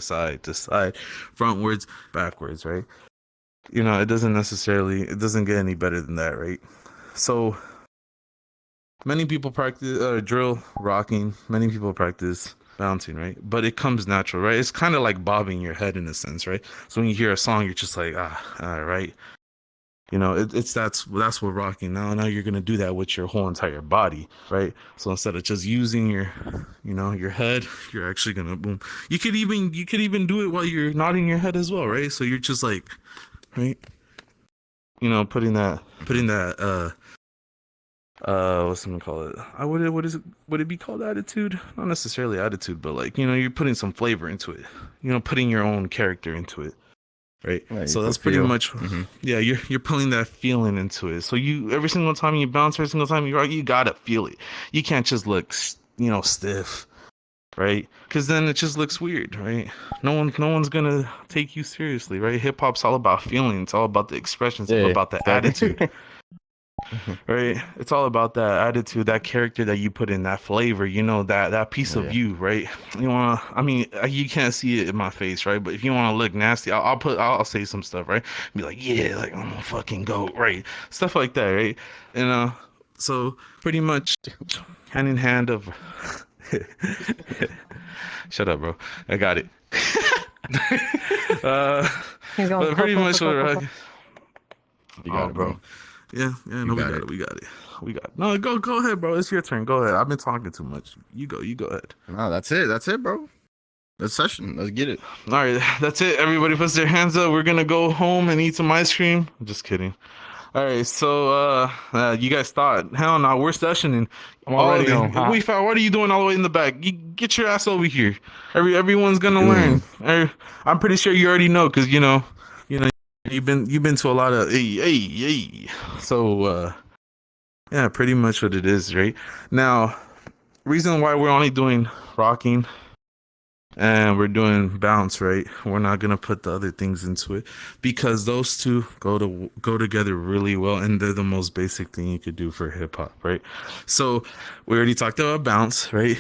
side to side, frontwards, backwards, right? You know, it doesn't get any better than that, right? So many people practice drill rocking, many people practice bouncing, right? But it comes natural, right? It's kind of like bobbing your head in a sense, right? So when you hear a song, you're just like, all right. You know, that's what rocking. Now you're gonna do that with your whole entire body, right? So instead of just using your head, you're actually gonna boom. You could even do it while you're nodding your head as well, right? So you're just like, right? You know, putting that what's someone call it? Would it be called attitude? Not necessarily attitude, but like, you know, you're putting some flavor into it. You know, putting your own character into it. Right. Yeah, so that's pretty much yeah, you're pulling that feeling into it. So you every single time you bounce, every single time you rock, you gotta feel it. You can't just look, you know, stiff, right? Because then it just looks weird, right? No one's gonna take you seriously, right? Hip hop's all about feeling, it's all about the expressions, it's all about the attitude. Right? It's all about that attitude, that character that you put in, that flavor, you know, that piece of you, right? You wanna, I mean, you can't see it in my face, right? But if you want to look nasty, I'll say some stuff, right? Be like, yeah, like I'm a fucking goat, right? Stuff like that, right? And so pretty much hand in hand of shut up, bro. I got it. But pretty much what you got it, bro. Yeah, no, we got it. No, go ahead, bro. It's your turn. Go ahead. I've been talking too much. You go ahead. No, that's it, bro. That's session. Let's get it. All right, that's it. Everybody puts their hands up. We're gonna go home and eat some ice cream. I'm just kidding. All right, so you guys thought, hell no, we're sessioning. I'm already home. What are you doing all the way in the back? You get your ass over here. Everyone's gonna learn. I'm pretty sure you already know, cause you know. You've been to a lot of hey. So yeah, pretty much what it is, right? Now, reason why we're only doing rocking and we're doing bounce, right? We're not gonna put the other things into it because those two go together really well, and they're the most basic thing you could do for hip hop, right? So we already talked about bounce, right?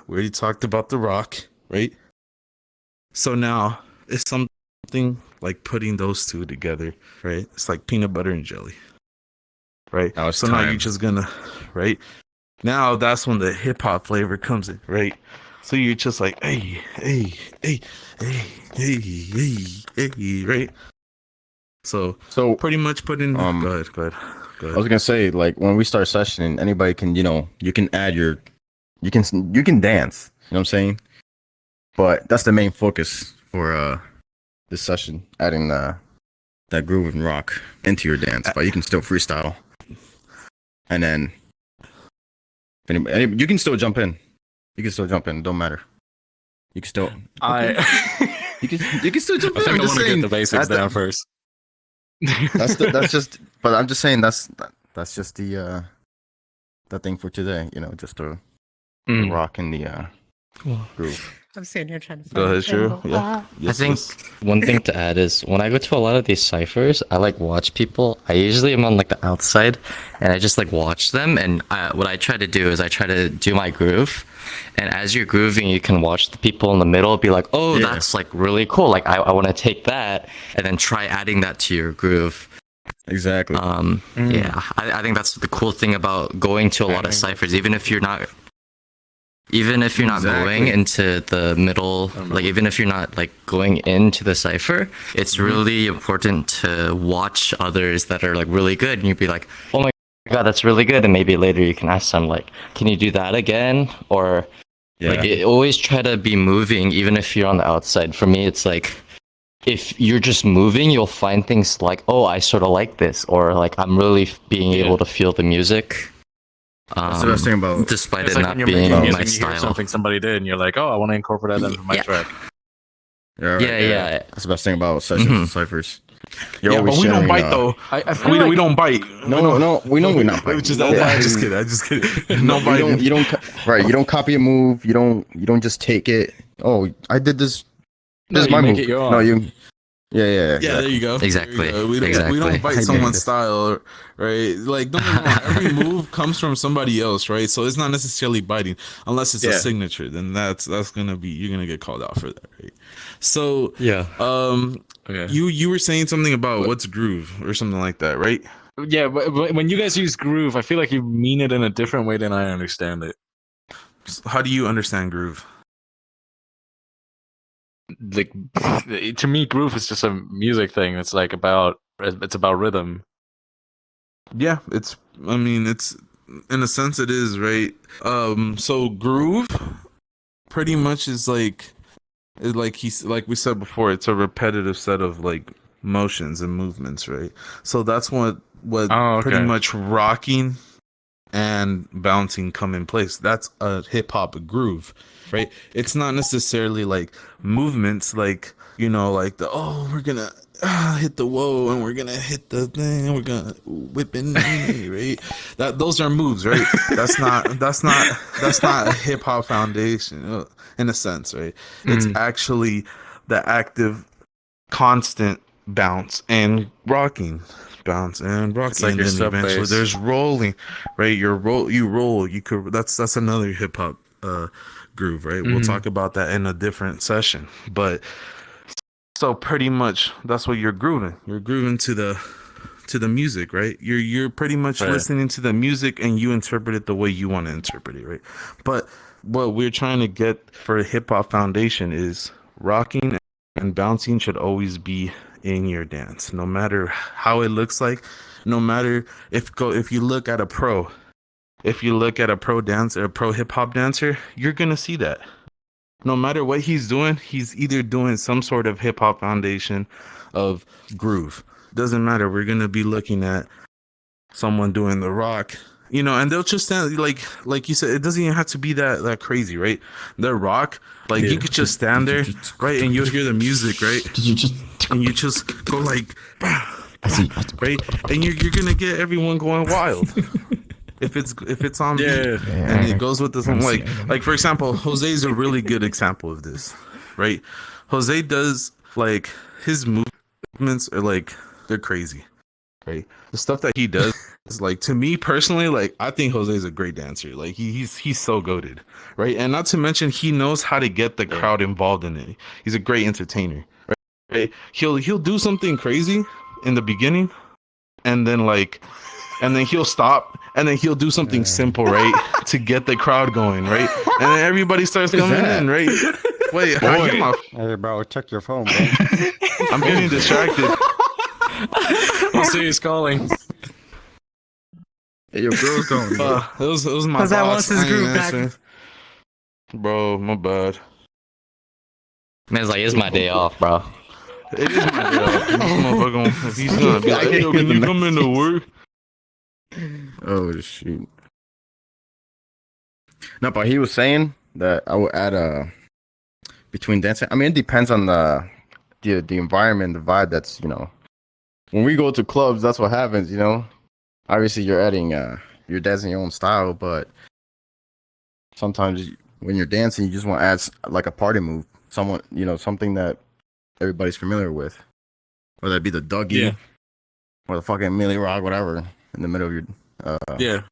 We already talked about the rock, right? So now it's something like putting those two together, right? It's like peanut butter and jelly, right? So now you're just gonna, right? Now that's when the hip hop flavor comes in, right? So you're just like, hey, right? So pretty much putting. Go ahead. I was gonna say, like, when we start sessioning, anybody can, you know, you can add you can dance. You know what I'm saying? But that's the main focus for this session, adding that groove and rock into your dance, but you can still freestyle. And then you can still jump in. Don't matter. You can still you can still jump in. I want to get the basics down first. But I'm just saying that's just the thing for today, you know, just the rock and the groove. I'm sitting here trying to find Go ahead, Shiro. Yeah. I think one thing to add is when I go to a lot of these ciphers, I like watch people. I usually am on like the outside, and I just like watch them. And what I try to do is I try to do my groove. And as you're grooving, you can watch the people in the middle be like, "Oh, that's like really cool. Like I want to take that and then try adding that to your groove." Exactly. Yeah, I think that's the cool thing about going to a lot of ciphers, even if you're not going into the middle, like even if you're not like going into the cipher, it's really important to watch others that are like really good, and you'd be like, oh my god, that's really good, and maybe later you can ask them like, can you do that again? Or like always try to be moving, even if you're on the outside. For me, it's like if you're just moving, you'll find things like, oh, I sort of like this, or like I'm really being able to feel the music. That's the best thing about, despite it not being my style. Something somebody did, and you're like, "Oh, I want to incorporate that into my track." Yeah. That's the best thing about sessions, ciphers. But we don't bite though. We don't bite. No, we know we're not biting. I just kidding. No biting. You don't copy a move. You don't just take it. Oh, I did this. This is my move. No, Yeah, exactly. there you go. Exactly. There you go. We Exactly. don't bite I dig someone's this. style, right? Like, don't get me wrong, every move comes from somebody else, right? So it's not necessarily biting, unless it's a Yeah. signature. Then that's gonna be, you're gonna get called out for that, right? So, Yeah. Okay. you were saying something about what's groove or something like that, right? Yeah, but when you guys use groove, I feel like you mean it in a different way than I understand it. How do you understand groove? Like to me, groove is just a music thing. It's about rhythm. Yeah, I mean, it's in a sense it is, right? So groove pretty much is like we said before, it's a repetitive set of like motions and movements, right? So that's what Oh, pretty okay. much rocking and bouncing come in place. That's a hip hop groove, right? It's not necessarily like movements like, like we're gonna hit the whoa and we're gonna hit the thing and we're gonna whip in, right? Those are moves, right? That's not a hip hop foundation, in a sense, right? It's actually the active, constant bounce and rocking, bounce and rocking, It's like and your then sub eventually bass. there's rolling, right? You roll. You could. That's another hip hop groove, right? We'll talk about that in a different session, but so pretty much that's what you're grooving. You're grooving to the music, right? You're pretty much Right. listening to the music and you interpret it the way you want to interpret it, right? But what we're trying to get for a hip hop foundation is rocking and bouncing should always be in your dance, no matter how it looks like, no matter if you look at a pro, if you look at a pro dancer, a pro hip hop dancer, you're gonna see that. No matter what he's doing, he's either doing some sort of hip hop foundation of groove. Doesn't matter. We're gonna be looking at someone doing the rock, and they'll just stand like you said. It doesn't even have to be that crazy, right? The rock, like you could just stand there, right, and you'll hear the music, right, and you just go like, right, and you're gonna get everyone going wild. If it's on beat, and it goes with this one, like for example, Jose's a really good example of this, right? Jose does like his movements are like they're crazy, right? The stuff that he does is like, to me personally, like I think Jose's a great dancer. Like he's so goated, right? And not to mention he knows how to get the crowd involved in it. He's a great entertainer, right? He'll do something crazy in the beginning, and then he'll stop, and then he'll do something simple, right, to get the crowd going, right, and then everybody starts coming in, right. Wait, I get my. Hey, bro, check your phone, bro. I'm getting distracted. Jose is calling. Hey, your girl's going. Bro. It was my boss. that wants his I ain't group back. answering. Bro, my bad. Man's like, it's my day off, bro. It is my day off. This motherfucker, if he's gonna be like, hey, yo, can you come into work? Oh shoot. No, but he was saying that I would add between dancing. I mean, it depends on the environment, the vibe. That's when we go to clubs, that's what happens. Obviously you're adding you're dancing your own style, but sometimes when you're dancing, you just want to add like a party move, something that everybody's familiar with, whether it be the Dougie or the fucking Millie Rock, whatever, in the middle of your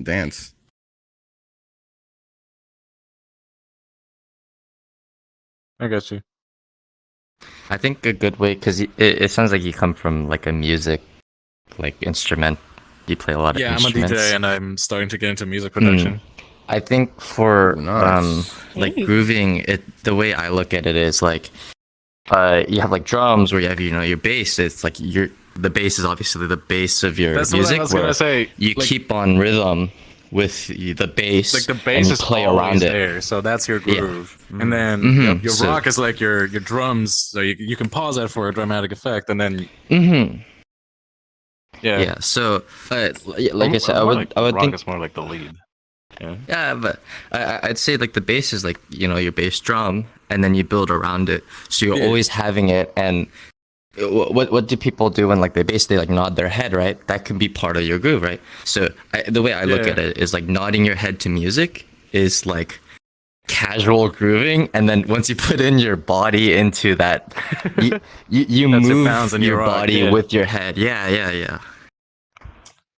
dance. I got you. I think a good way, because it sounds like you come from like a music, like instrument. You play a lot of I'm a instruments. DJ and I'm starting to get into music production. I think for Nice. like grooving, the way I look at it is like you have like drums where you have your bass. It's like the bass is obviously the base of your That's music. what I was where gonna say. You Like- keep on rhythm with the bass, Like the and bass you is play always around it. there, so that's your groove. And then Mhm. your So- rock is like your drums. So you can pause that for a dramatic effect, and then Mm-hmm. yeah. Yeah. So like I said, I would rock think. is more like the lead. Yeah. Yeah, but I'd say like the bass is like your bass drum, and then you build around it. So you're always having it. And what do people do when like they like nod their head, right? That can be part of your groove, right? So the way I look at it is like nodding your head to music is like casual grooving, and then once you put in your body into that, you That's it, move bounce and you your rock, body yeah. with your head. Yeah.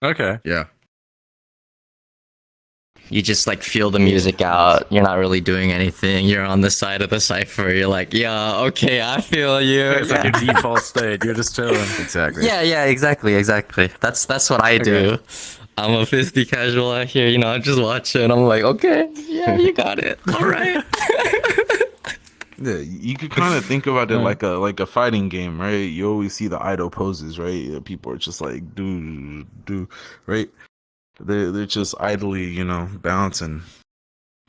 Okay. Yeah. You just like feel the music out. You're not really doing anything. You're on the side of the cipher. You're like, yeah, okay, I feel you. It's like your default state. You're just chilling. Exactly. Yeah, exactly. That's what I do. Okay. I'm a 50 casual out here, you know, I'm just watching. I'm like, okay, yeah, you got it. All right. Yeah, you could kind of think about it like a fighting game, right? You always see the idle poses, right? People are just like do, right? They're just idly, you know, bouncing.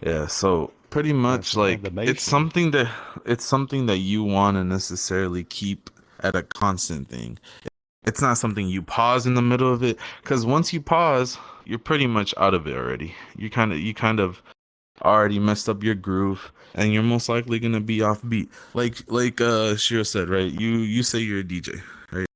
Yeah, so pretty much like it's something that you want to necessarily keep at a constant thing. It's not something you pause in the middle of it, because once you pause, you're pretty much out of it already. You kind of already messed up your groove, and you're most likely gonna be off beat. Like Shiro said, right? You say you're a DJ, right?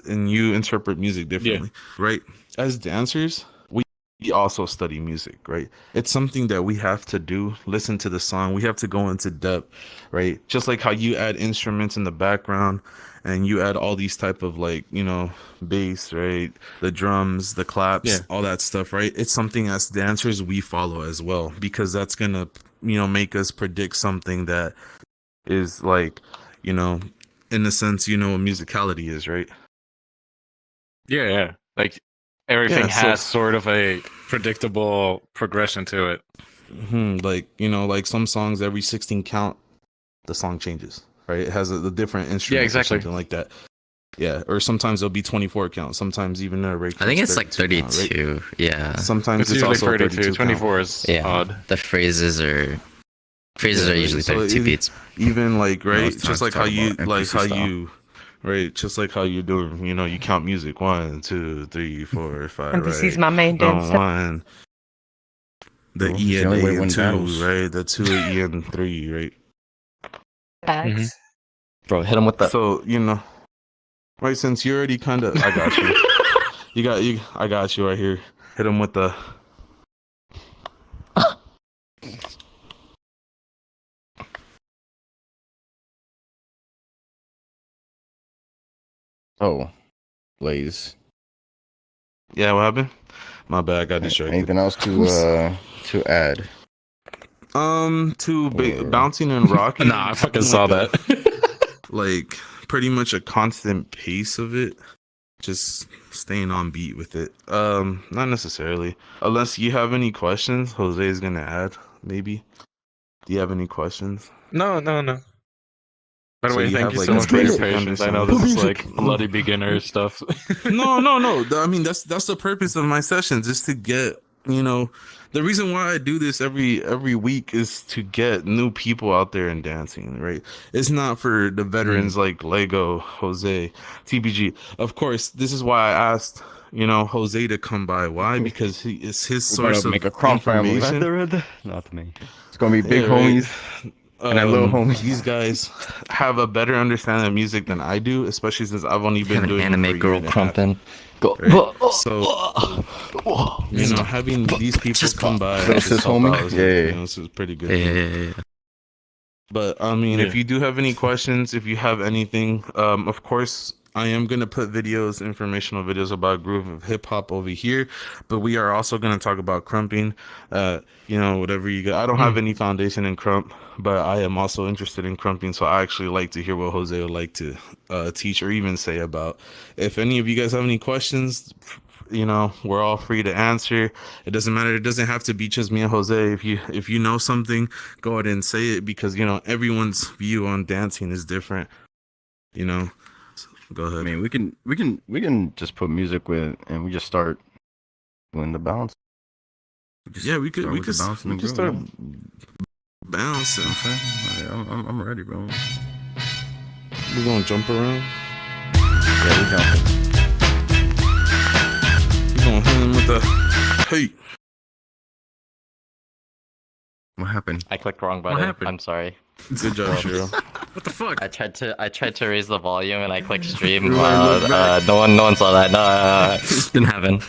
And you interpret music differently, right? As dancers, we also study music, right? It's something that we have to do. Listen to the song. We have to go into depth, right? Just like how you add instruments in the background and you add all these type of like, you know, bass, right? The drums, the claps, all that stuff, right? It's something as dancers we follow as well, because that's going to, you know, make us predict something that is like, you know, in a sense, you know, what musicality is, right? Yeah. Like everything Yeah, so- has sort of a predictable progression to it. Like, you know, like some songs every 16 count, the song changes, right? It has a different instrument, exactly. or something like that. Yeah, or sometimes it'll be 24 count. Sometimes even a I think it's like 32. Count, right? Yeah. Sometimes It's it's usually also 32. 32 24 count. is Yeah. odd. The phrases are Yeah, usually so 32 beats. Even like, right, it's time just to like talk how you about like NPC how style. you right, just like how you're doing, you know, you count music 1, 2, 3, 4, 5, And this is right? my main dance. One, the Well, E it's the and only way A to win and 2, battles. right? The 2 E and 3, right? Bags. Bro, hit him with the. So, you know, right, since you already kind of, I got you. I got you right here. Hit him with the. Oh, Blaze. Yeah, what happened? My bad, I got distracted. Anything else to add? Or- Bouncing and rocking. Nah, I fucking saw like that. like pretty much a constant pace of it. Just staying on beat with it. Not necessarily. Unless you have any questions, Jose is gonna add, maybe. Do you have any questions? No. By the So way, you thank have, you like, so a much for your basic patience. I know understanding. this is like bloody beginner stuff. No. I mean, that's the purpose of my sessions, is to get, you know, the reason why I do this every week is to get new people out there and dancing, right? It's not for the veterans like Lego, Jose, TBG. Of course, this is why I asked, you know, Jose to come by. Why? Because it's his source of make a Krump family. information. Not me. It's gonna be big Yeah, right. homies. And that little homie. These guys have a better understanding of music than I do, especially since I've only been Have an doing anime it for a girl year and a half. crumping. Go. Right. So, you know, having these people come by, and That's his just help homie? out is, Yeah. you know, this is pretty good. Yeah. But I mean, if Yeah. you do have any questions, if you have anything, of course, I am gonna put videos, informational videos about groove of hip hop over here. But we are also gonna talk about crumping. You know, whatever you got. I don't have any foundation in crump, but I am also interested in crumping. So I actually like to hear what Jose would like to teach or even say about. If any of you guys have any questions, you know, we're all free to answer. It doesn't matter. It doesn't have to be just me and Jose. If you know something, go ahead and say it, because, you know, everyone's view on dancing is different. You know, so go ahead. I mean, we can just put music with, and we just start doing the bounce. Yeah, we could bounce and groove, start you know? bouncing. You know what I'm saying? I'm ready, bro. We're gonna jump around. Yeah, we jumping. We're gonna hit him with the hey. What happened? I clicked wrong button. happened? I'm sorry. Good job, Shiro. What the fuck? I tried to raise the volume and I clicked stream. Right. No one saw that. No, didn't happen.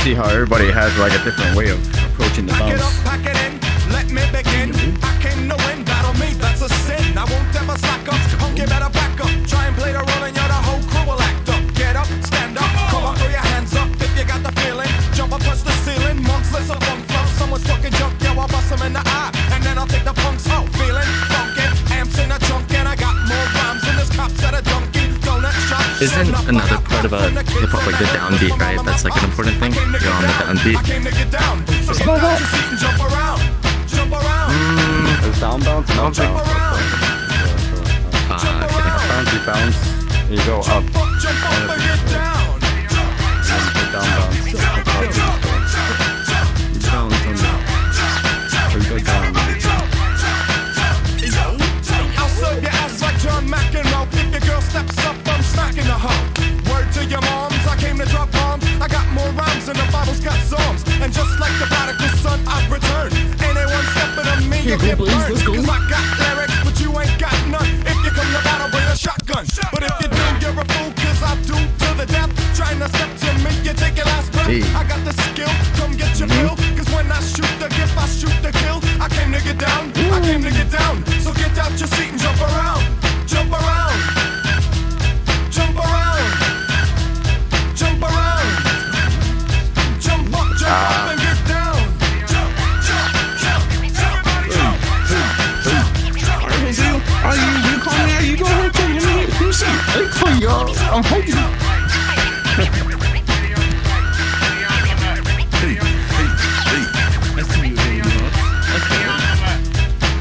see how everybody has like a different way of approaching the Pack it bounce. up, pack it in, let me begin. I came to win, battle me, that's a sin. I won't ever slack up, punk, you better back up. Try and play the role and you're the whole crew will act up. Get up, stand up, come on, throw your hands up if you got the feeling. Jump up, touch the ceiling, monks, let's a funk flow. Someone's talking junk, yo, I'll bust them in the eye. And then I'll take the punks out, feeling funky. Amps in the trunk and I got more rhymes than this cops at a junkie. Donut shop. Isn't another part about hip hop like the downbeat, right? That's like an important thing. You're on the downbeat. I came to get down. So get out your seat and jump around. Jump around. Is down bounce and up Jump bounce? around. Jump Okay. around. Bouncy bounce. You go up. Jump up and get down. And down bounce. You bounce on that. Or you go down. I'll serve your ass like John McEnroe. If your girl steps up, I'm smacking the hoe. Word to your moms, I came to drop bombs. I got more rhymes than the Bible's got psalms. And just like the prodigal son, I've returned. Anyone stepping on me, you'll get burned. Cause I got lyrics, but you ain't got none. If you come to battle, bring a shotgun. But if you do, you're a fool, cause I do to the death. Trying to step to me, you take your last breath. Hey. I got the skill, come get your fill. Cause when I shoot the gift, I shoot the kill. I came to get down, I came to get down. So get out your seat and jump around. Jump around. Jump around. Jump around. Jump up and get down. Jump, jump, jump, jump, jump, jump, jump. Are you call me? Are you going to me? Who's Hey, come y'all. I'm hyped.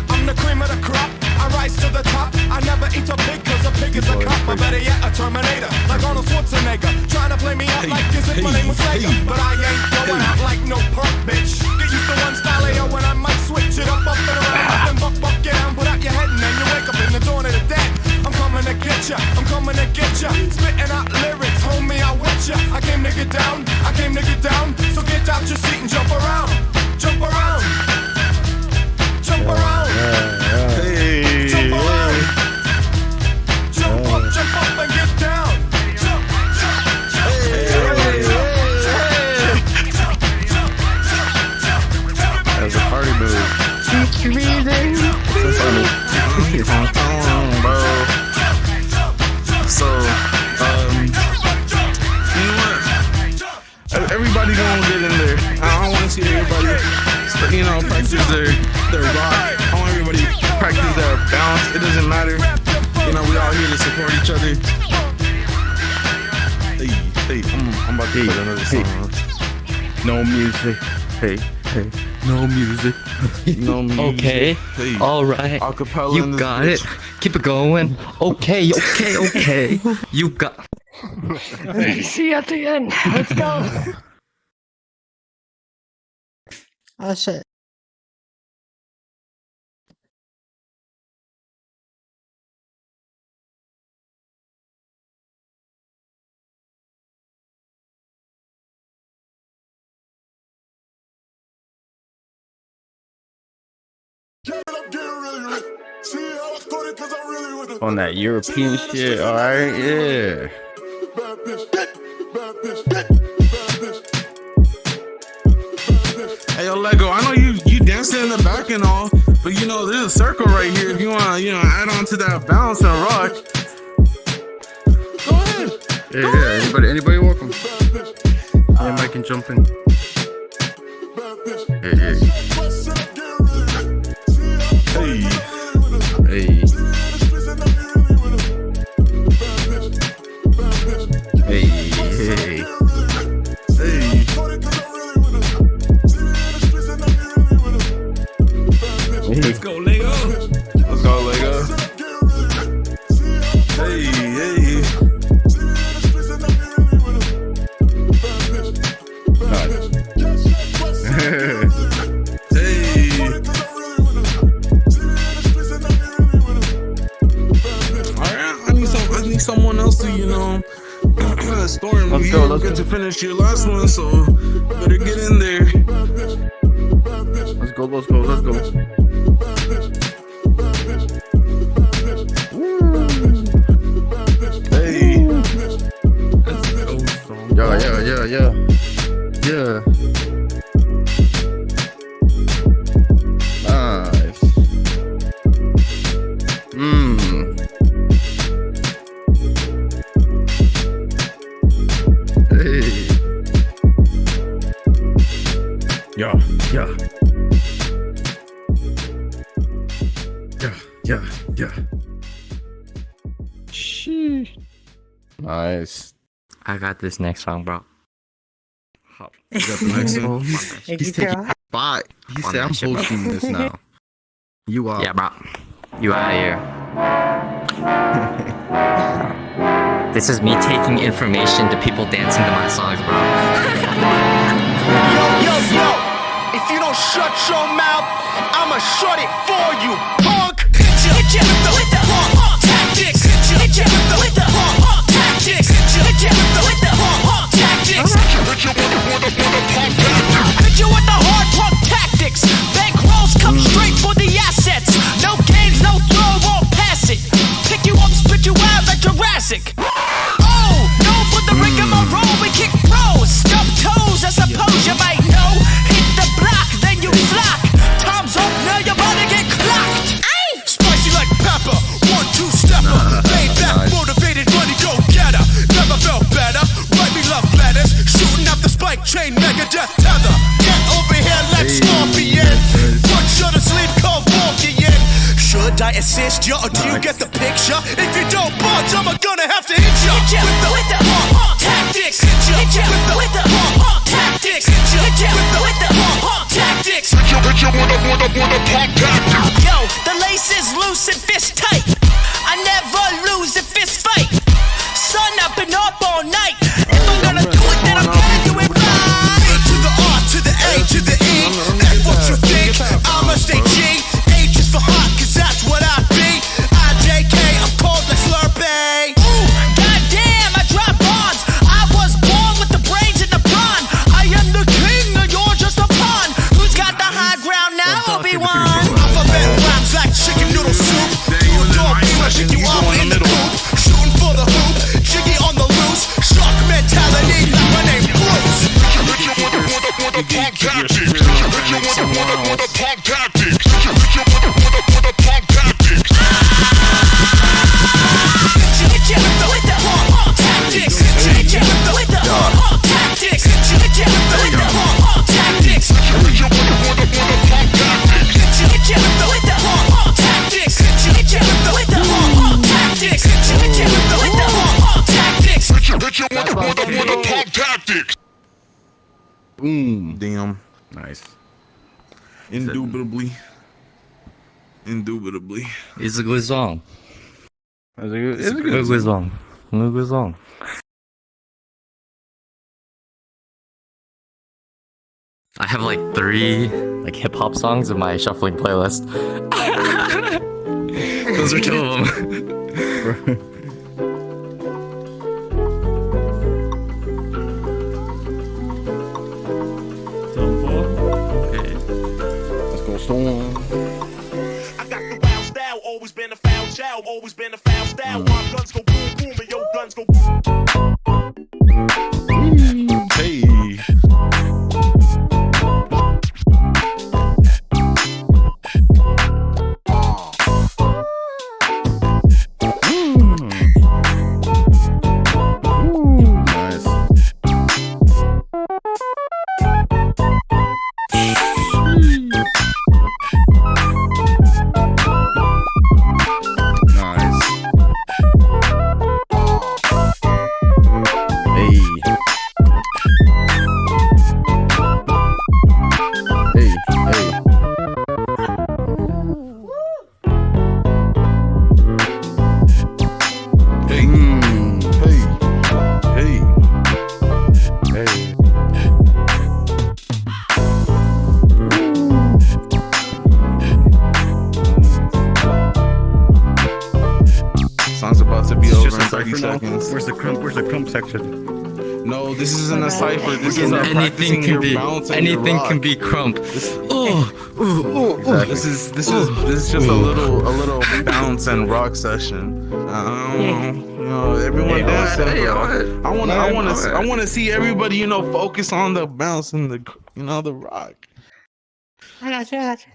I'm the cream of the crop. I rise to the top. I never eat a pig cause a pig is a cop. Or better yet, a Terminator. Like Arnold Schwarzenegger. Trying to play me out like as if my name was Sega. But I ain't going out like no punk bitch. Get used to one style AO when I might switch it up and around. Then buck, get down, put out your head and then you wake up in the dawn of the dead. I'm coming to get ya, I'm coming to get ya. Spitting out lyrics, homie, I with ya. I came to get down, I came to get down. So get out your seat and jump around. Jump around. Jump around. Hey. Jump around. Jump up and get down. Jump, jump, jump. That's a party move. So funny. Bro. So, you know what? Everybody gonna get in there. I want to see everybody, practice their rock. I want everybody to practice their bounce. It doesn't matter. We all here to support each other. Hey, I'm about to put another song on. No music. Hey. No music. No music. Okay. Hey. All right. Acapella in You this got bitch. it. Keep it going. Okay. You got. See you at the end. Let's go. Oh shit. On that European shit, alright, yeah. Hey, yo, Lego, I know you dancing in the back and all, but there's a circle right here. If you want to, add on to that bounce and rock, go ahead. Yeah, anybody welcome. Anybody can jump in. Hey. Let's go, Lego. Let's go, Lego. Hey. I need someone else to, storm. Let's You go, don't get to finish your last one, so better get in there. Let's go. Hey. Yeah. Yeah, yeah. Sheesh. Nice. I got this next song, bro. Hop. You got the next one. He's taking a spot. He On said, that I'm shit, bro." hosting this now. You are. Yeah, bro. You out of here. This is me taking information to people dancing to my songs, bro. Yo, if you don't shut your mouth, I'ma shut it for you, punk. Hit ya with the tactics. Hit ya with the tactics. Hit ya with the tactics. Hit ya with the hard punk tactics. Bank rolls come straight for the assets. No games, no throw, won't pass it. Pick you up, spit you out like Jurassic. Oh, no for the rigmarole, we kick pros. Stub toes, I suppose you might know. Hit the block, then you flock. Time's up, now you're about to get clocked. Spicy like pepper, 1-2-stepper. Laid back, motivated, money go getter. Never felt better, write me love letters. Shooting out the spike chain, mega death tether. Get over here, let's scorpion. One shot of sleep, called Vulcan. Should I assist you, or do you get the picture? If you don't budge, I'm gonna have to hit ya. Hit ya with the tactics. Hit ya with the tactics. Hit ya with the tactics. Hit ya with the tactics. Yo, the lace is loose and fist tight. I never lose a fist fight. Sun up and up all night. If I'm gonna do it, then I'm gonna do it right. To the R, to the A, to the E. That's what you think. I'ma stay G. H is for hot, cause that's what I be. IJK, I'm cold like Slurpee. Ooh, goddamn, I drop bars. I was born with the brains in the pond. I am the king, and you're just a pawn. Who's got the high ground now, Obi-Wan? Alphabet rhymes like chicken noodle soup. Dog beam, I shake you up in the coop. Shooting for the hoop, jiggy on the loose. Shark mentality, like my name Bruce. Boom. Damn. Nice. Indubitably. Indubitably. It's a good song. That's a good, It's a good song. It's a good song. I have like 3 like hip hop songs in my shuffling playlist. Those are 2 of them. Okay. Let's go storm. I got the wild style, always been a foul child, always been a foul style. My guns go boom boom and your guns go Hey. Nice. Nice. Hey. Hey, hey. Hey. Hey. Hey. Hey. Song's about to be It's over just in a 30 cipher now? seconds. Where's the crump section? No, this isn't a cipher. This is Anything practicing can your be. bounce and your Anything rock. can be Krump. Oh, Exactly. This is just a little bounce and rock session. You know, everyone dancing. Bro. I want to see everybody, you know, focus on the bounce and the rock. I got you. Got you,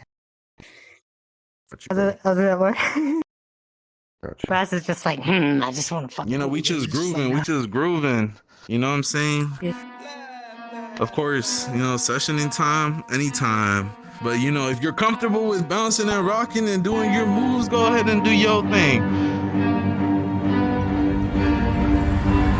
I'll do that more. Gotcha. Baz is just like, I just want to fucking. You know, we just grooving. We just grooving. You know what I'm saying? Yeah. Of course, you know, sessioning time, anytime. But you know, if you're comfortable with bouncing and rocking and doing your moves, go ahead and do your thing.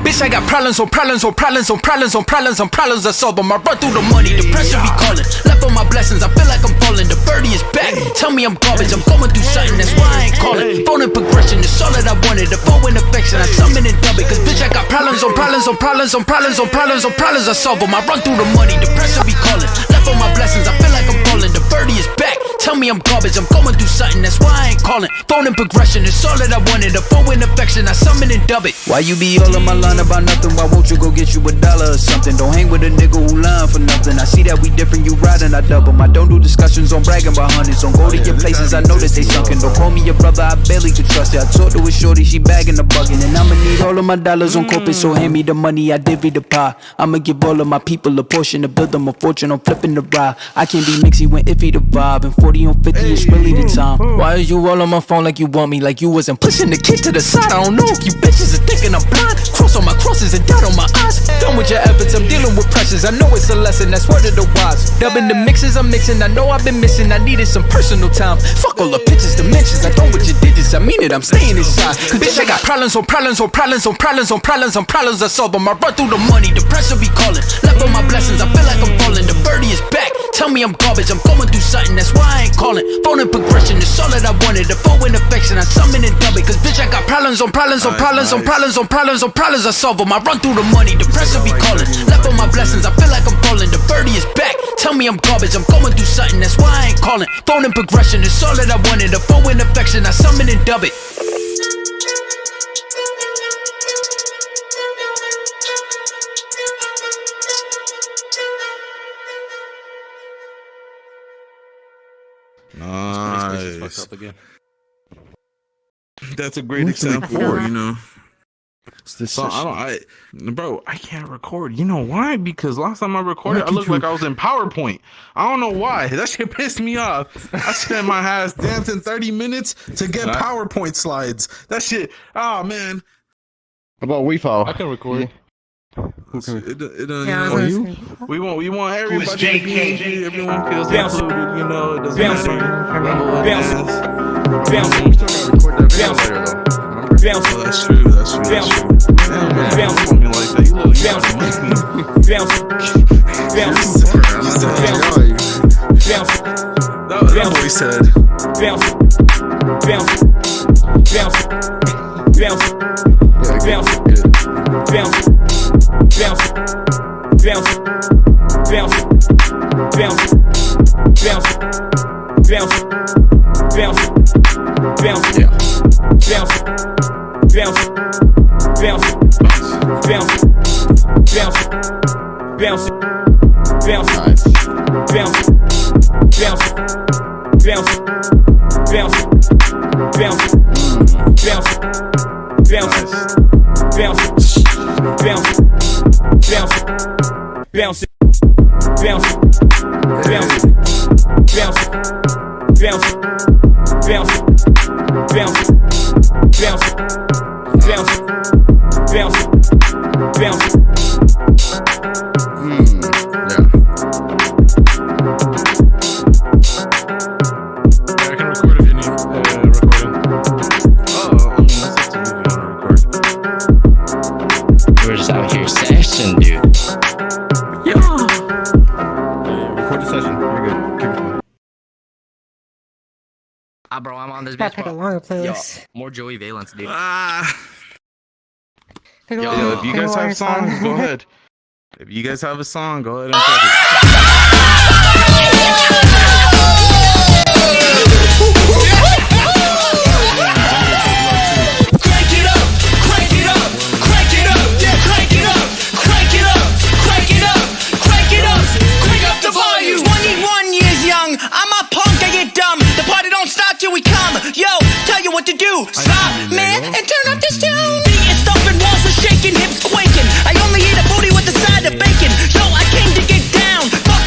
Bitch, I got problems on problems on problems on problems on problems on problems. I solve them. I run through the money, the pressure be calling. Left on my blessings, I feel like I'm falling. The birdie is back. Tell me I'm garbage, I'm going through something, that's why I ain't calling. Phone and progression, it's all that I wanted. The phone and affection, I summon and dub it. Cause bitch, I got problems on problems on problems on problems on problems on problems. I solve them. I run through the money, the pressure be calling. Left on my blessings, I feel like I'm falling. The birdie is back. Tell me I'm garbage, I'm going through something, that's why I ain't calling. Phone and progression, it's all that I wanted. The phone and affection, I summon and dub it. Why you be all on my line about nothing? Why won't you go get you $1 or something? Don't hang with a nigga who lying for nothing. I see that we different, you riding, I double. I don't do discussions on bragging about hundreds. Don't go to your places, I know that they sunken. Don't call me your brother, I barely could trust you. I talked to a shorty, she bagging the bugging. And I'ma need all of my dollars on corporate, so hand me the money, I divvy the pie. I'ma give all of my people a portion to build them a fortune on flipping the ride. I can't be mixy when iffy the vibe, and 40 on 50 is really the time. Why is you all on my phone like you want me, like you wasn't pushing the kid to the side? I don't know if you bitches are thinking I'm blind. Cross on my crosses and doubt on my eyes. Done with your efforts, I'm dealing with pressures. I know it's a lesson, that's word of the wise. Dubbing the mixes I'm mixing, I know I've been missing. I needed some personal time. Fuck all the pictures, dimensions. I don't with your digits, I mean it, I'm staying inside. Cause bitch, I got problems on problems on problems on problems on problems on problems. I solve them. I run through the money, the pressure be calling. Left on my blessings, I feel like I'm falling. The birdie is back. Tell me I'm garbage, I'm going through something, that's why I ain't calling. Phone and progression, it's all that I wanted. The phone and affection, I summon and dub it. Cause bitch, I got problems on problems on problems on problems on problems on problems. I solve them. I run through the money, the pressure be calling. Left on my blessings, I feel like I'm falling. The birdie is back. Tell me I'm garbage, I'm going through something, that's why I ain't calling. Phone and progression, it's all that I wanted. The phone and affection, I summon and dub it. Nice. That's a great example, you know. So I can't record. You know why? Because last time I recorded, I looked like I was in PowerPoint. I don't know why. That shit pissed me off. I spent my ass dancing 30 minutes to get PowerPoint slides. That shit. Oh man. How about WeFile? I can record. We want everybody to be engaged. Everyone feels included. You know, it doesn't matter. Oh, that's true. Damn, man. Don't me like that. You look make me. That's what he said. Bro, I'm on this Gotta bitch, pick a bro. longer playlist. More Joey Valence, dude. Pick a Yo, longer- if you pick a guys longer have songs, song. go ahead. If you guys have a song, go ahead and play it. What to do? Stop, man, and turn up this tune. Beating, stomping, walls are shaking, hips quaking. I only eat a booty with a side of bacon. Yo, I came to get down. Fuck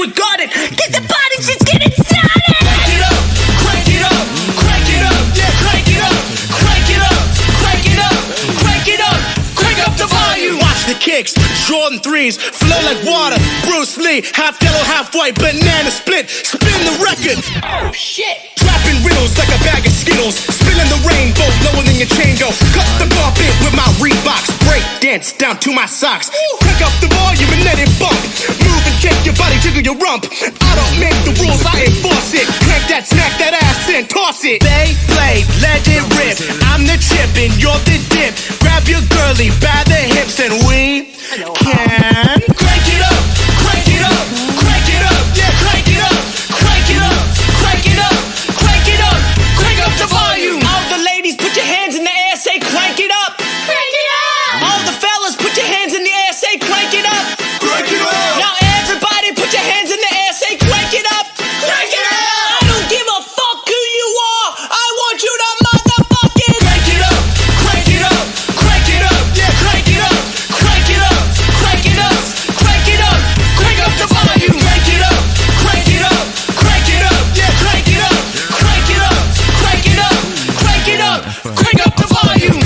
disregarded. Get the body just getting started. Crank it up, crank it up, crank it up, yeah, crank it up, crank it up, crank it up, crank it up, crank up the volume. Watch the kicks, Jordan 3s, flow like water. Bruce Lee, half yellow, half white, banana split, spin the record. Oh shit. Dropping riddles like a bag of Skittles, spilling the rainbow, lower than your chain go. Cut the carpet with my Reeboks, break dance down to my socks. Crank up the volume and let it bump. Move and shake your body, jiggle your rump. I don't make the rules, I enforce it. Crank that, smack that ass and toss it. Beyblade, let it rip. I'm the chip and you're the dip. Grab your girlie by the hips and we can crank it up, crank it up, crank it up, yeah, crank it up, crank it up, crank it up, crank it up, crank up the volume. All the ladies, put your hands in the air, say crank it up, crank it up. All the fellas, put your hands in the air, say crank it up, crank it up. Now everybody, put your hands in the air, say crank it up, crank it up. I don't give a fuck who you are, I want you to motherfucking crank it up, crank it up, crank it up, yeah, crank it up, crank it up, crank it up, crank it up, crank up the volume, crank it up, crank it up, crank it up, yeah, crank it up, crank it up, crank it up, crank it up, crank up the volume.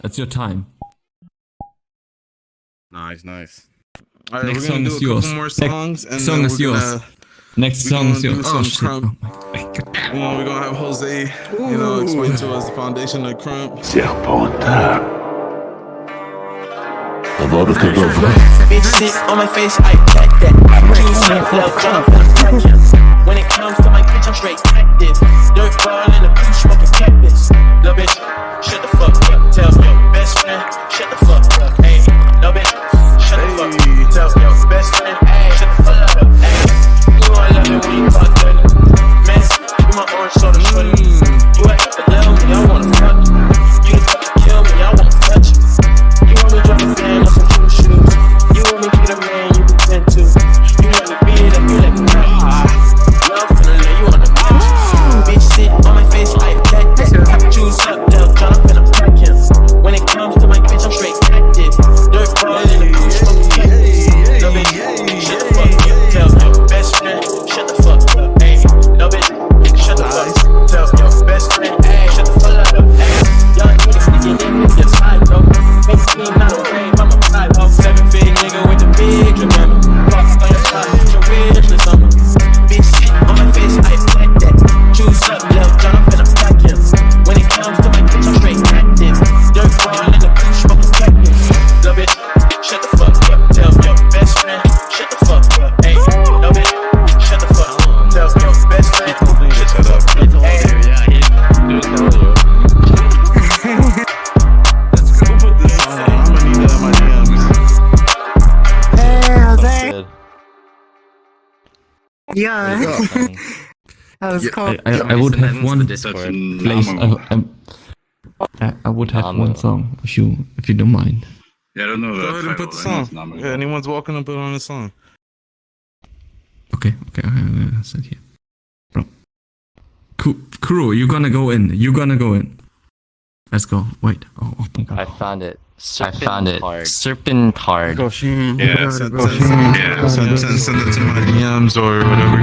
That's your time. Nice, nice. All right, Next we're gonna song is do a couple yours. more songs, and song then is we're yours. gonna Next we're song gonna is do yours. some Oh shit. Krump. Oh my God. We're gonna have Jose, explain to us the foundation of Krump. Bitch sit on my face, I like that. Juice and flow, jump and I'm when it comes to my bitch, I'm straight like this. Dirt ball in the beach, smoking cactus. Little bitch, shut the fuck up. Tell your best friend, shut the fuck up. Hey, no bitch, shut the fuck up. Tell your best friend, hey, shut the fuck up. Hey, you know I love it when you talk dirty. Mess, you my orange soda shorty. You at the level, me, I wanna fuck you. You the fucking kill me, I wanna touch you. You want me drop a fan on some cool shoes. You want me be the man you pretend to. You let me be it and you let me know. Love finna lay you on the bench. Bitch sit on my face like that. Juice up, Del John finna pack him. When it comes to my bitch, I'm straight active. Dirt ball in the couch, smoking cactus. No bitch, shut the fuck up. Tell your best friend, shut the fuck up. Hey, no bitch, shut the fuck up. Tell your best friend, hey, shut the fuck up. Hey, young nigga sneaking in with your side, bro. Makes me not a brave, I'm a side, ho. 7-figure nigga with the big drama. Box on your side, put your wishlist on me. Bitch shit on my face, I like that. Juice up, Lil John, I'm finna pack him. When it comes to my bitch, I'm straight active. Dirt ball in the beach, smoking cactus. Little bitch, shut the fuck up. Tell your best friend, shut the fuck up. Hey, no bitch, shut the fuck up. Tell your best friend, shut the fuck up. Hey, Let's go put this song on. I'm gonna need that in my jams. Yeah. That was cool. I would have one Discord. place. I would have one song if you don't mind. Yeah, I don't know that. Go ahead and put the song. Yeah, anyone's welcome to put on the song. Okay, I said here. Bro. Crew, you're gonna go in. Let's go. Wait. Oh my God. I found it. Serpentard. Yeah, Send it to my DMs or whatever.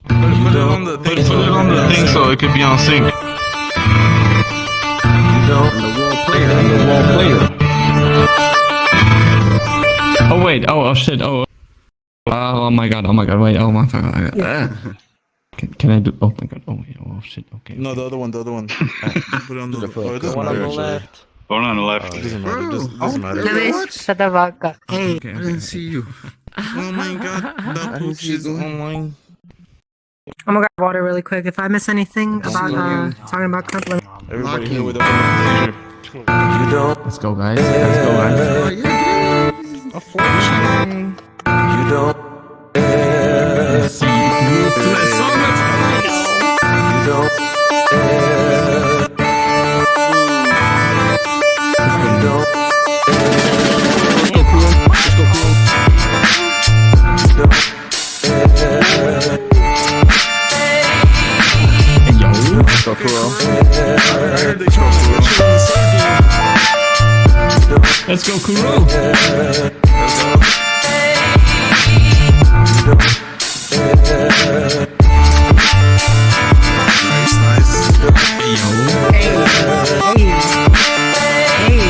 Put it on the thing so it could be on sync. Oh wait. Oh shit. Oh my God. Wait. Oh my God. Can I do? Oh my God. Oh yeah. Oh shit. Okay. No, the other one. Put it on the One on the left. One on the left. It doesn't matter. Doesn't matter. Luis, shut the fuck up. Okay. I didn't see you. Oh my God, that pooch is online. I'm gonna grab water really quick. If I miss anything about talking about Krump, let me. Everybody here with the Let's go, guys. Let's see. Move to the song. I heard they Let's go, Kuro. Nice. Hey,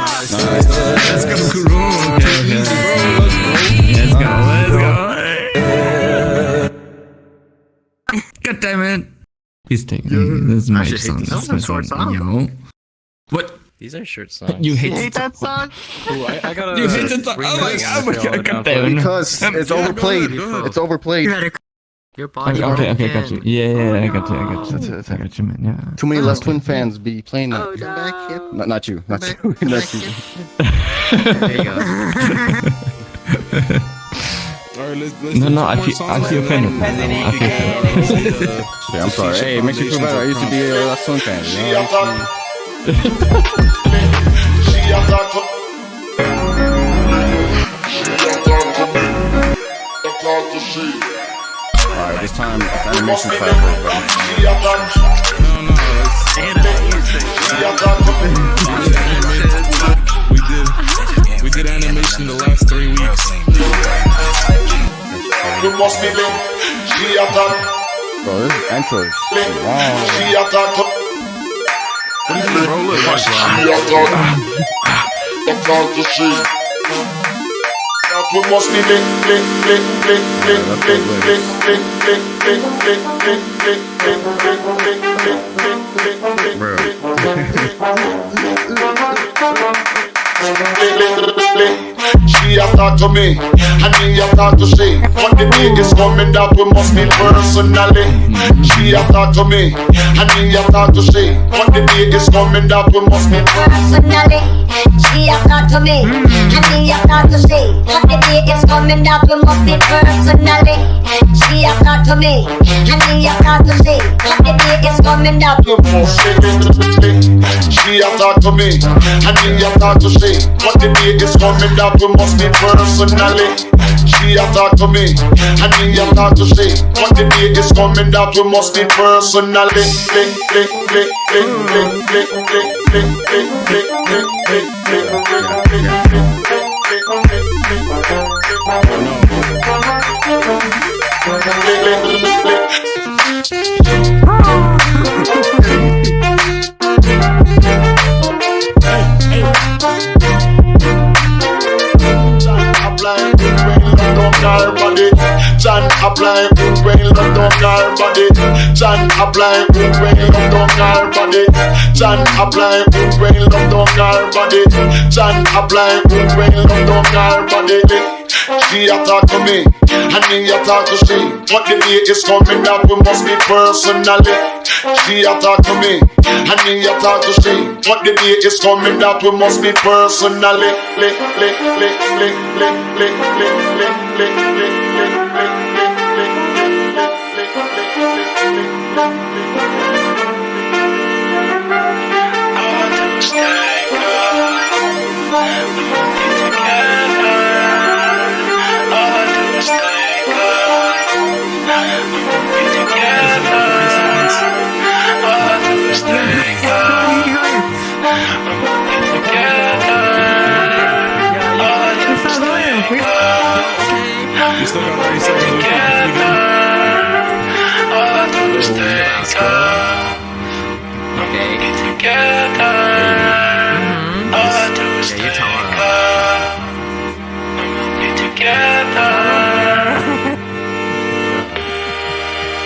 Let's go, Kuro. Okay. Let's go. God damn it. Please take me. This is my actually hate song. this This is song. my Short song. Yo. What? These are short songs. You hate that song? Ooh, I gotta. You hate that song? Oh my god, God damn it. Because it's overplayed. It's overplayed. Your body. Okay, I got you. Yeah, I got you. That's I got you, man. Yeah. Too many Less Twin fans be playing that. Oh, no. Not you. Not you. Not you. There you go. Alright, let's No, do no, two I more feel songs, offended. and then I feel offended. Yeah, I'm sorry. Hey, it makes you feel better. I used to be a Less Twin fan. You know? Alright, this time it's animation class. We did animation the last 3 weeks. You must be lit. She attack. Bro, this is intro. Wow. She attack. Bro, look, She attack. Attack the she. That we must be lit, lit, lit, lit, lit, lit, lit, lit, lit, lit, lit, lit, lit, lit, lit, lit. She a talk to me, and me a talk to she. But the day is coming that we must meet personally. She a talk to me, and me a talk to she. But the day is coming that we must meet personally. She a talk to me, and me a talk to she. But the day is coming that we must meet personally. She a talk to me, and me a talk to she. But the day is coming that we must meet. She a talk to me, and me a talk to she. But the day is coming that we must meet personally. She a talk to me, and me a talk to she. But the day is coming that we must meet personally. Lick, lick, lick, lick, lick, lick, lick, lick, lick, lick, lick, lick, lick, John apply good brain love down our body. John apply good brain love down our body. John apply good brain love down our body. John apply good brain love down our body. She a talk to me, and me a talk to she. But the day is coming that we must meet personally. She a talk to me, and me a talk to she. But the day is coming that we must meet personally. Lick, lick, lick, lick, lick, lick, lick, lick, lick, lick, lick, lick. You still got 30 seconds. Okay.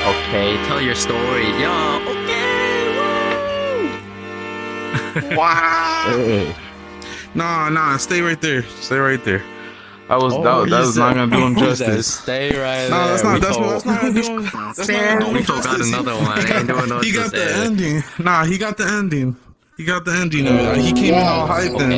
Okay, tell your story. Yeah, okay, woo! Wow. Hey. Nah, stay right there. Stay right there. That was Oh, that was you not said- gonna do him He said, justice. stay right No, there. that's not We that's told- not gonna do him. That's not gonna do him We got justice. another one. I ain't doing no He got the justice. ending. Nah, he got the ending. He got the ending of it. He came in all hyped and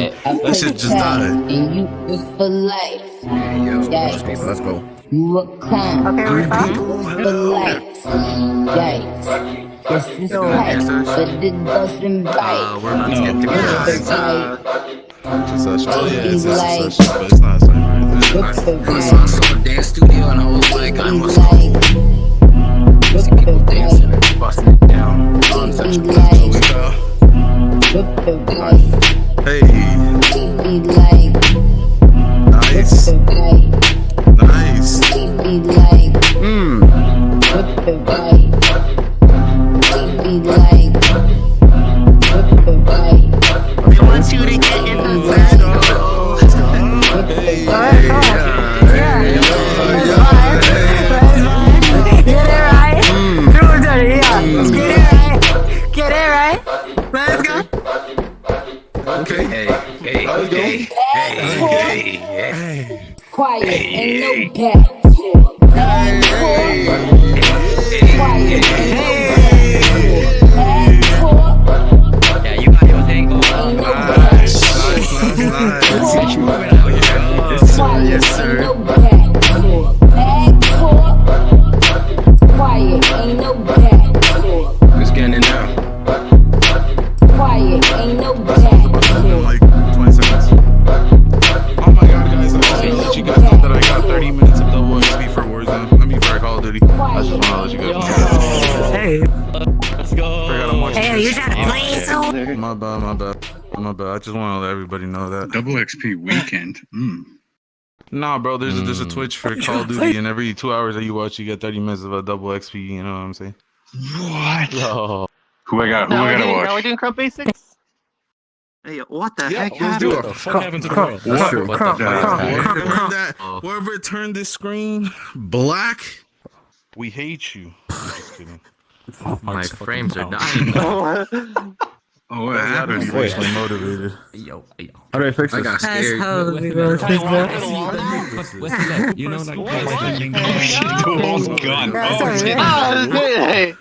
that shit just died. And you is for life. Yikes. Let's go. You a clown. Okay, we found. For life. Yikes. This is tight, but it doesn't bite. We're about to get to Oh yeah, it's a like- session, but it's not a session. It's not a session. I saw a dance studio and I was like, I must go. See people dancing and busting it down. Hey, Be like, nice, nice. be like, whip the right. Be like, whip the right. We want you to get in the battle. Alright, come on. Yeah. Get it right. Prove that, yeah. Get it right. Let's go. Okay. Quiet, ain't no back. Quiet, ain't no back. Yeah, you got your thing going on. Nice. Yes, sir. Quiet, ain't no back. Who's getting it now? Quiet, ain't no back. Like 20 seconds. Oh my god, guys! I just want to let you guys know that I got 30 minutes of double XP for Warzone. I mean for Call of Duty. I just want to let you guys know. Hey. Let's go. Forgot I'm watching. Hey, you trying to play so? My bad. I just want to let everybody know that. Double XP weekend. Nah, bro. There's a Twitch for Call of Duty, and every 2 hours that you watch, you get 30 minutes of a double XP. You know what I'm saying? What? Yo. Who I gotta watch? Now we're doing Krump Basics? Hey, what the Yeah, heck let's do it. happened? What the fuck happened to the world? Whoever turned this screen black, we hate you. Just kidding. My frames are dying. Oh, what happened? Emotionally motivated. Yo. How do I fix I this? got That's scared. how we go. You know that Gun. Yeah,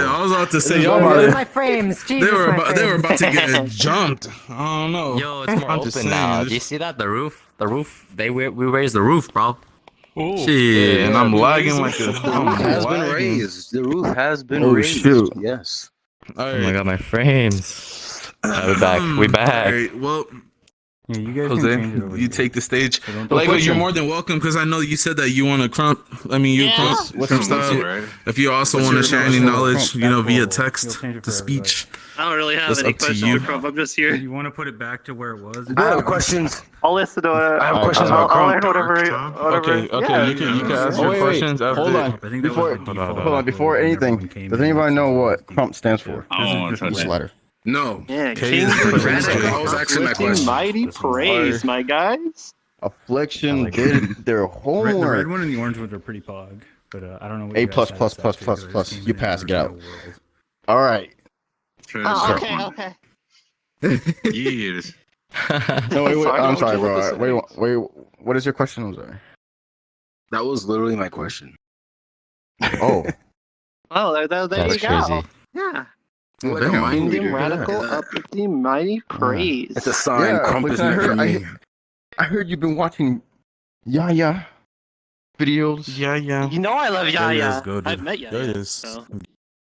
I was about to say y'all Where's about my frames? they Jesus, were my about they were frames. about to get jumped. I don't know. Yo, it's more I'm just open saying, now. it's- Do you see that? The roof. We raised the roof, bro. Yeah, Shit. and I'm lagging like a. I'm Has been lagging. raised. The roof has been Oh, raised. shoot. Yes. All Oh my right. god, my frames. We back. We back. All right. Well, Yeah, you guys can change it Jose, over you here. take the stage. So don't- Lego, you're question. more than welcome because I know you said that you want to Krump. I mean, you Krump style. If you also want to share any knowledge, you know, via text to speech. I don't really have That's any up to questions you. for Krump. I'm just here. You want to put it back to where it was? I have questions. I'll listen to it. I have questions about I'll Krump. learn whatever. Okay, Yeah. you can ask Oh, your wait, questions after. hold on. I think that Before, was the default. hold on. Before anything, does anybody know what Krump stands for? I don't want to touch This it. letter. No. Yeah, K King is for Radical, That was actually my uplifting, question. mighty praise, my guys. Affliction did their The red homework. one and the orange ones are pretty pog, but I don't know what A you guys plus had plus set plus to, plus but it plus. came You in pass, a get out. real world. All right. Try Oh, this okay, one. okay. Yes. No, wait. Sorry, I'm don't sorry, you with bro. the Wait. What is your question? I'm sorry. That was literally my question. Oh. Oh, there That's you go. crazy. Yeah. Well, Like a damn. mind Kingdom reader. radical, Yeah. uplifting, mighty praise. It's a sign. Yeah, Krump is Affliction, meant for me. I heard you've been watching Yaya videos. Yeah. You know I love Yeah, Yaya. it's good, I've dude. met Yaya. Yeah, So.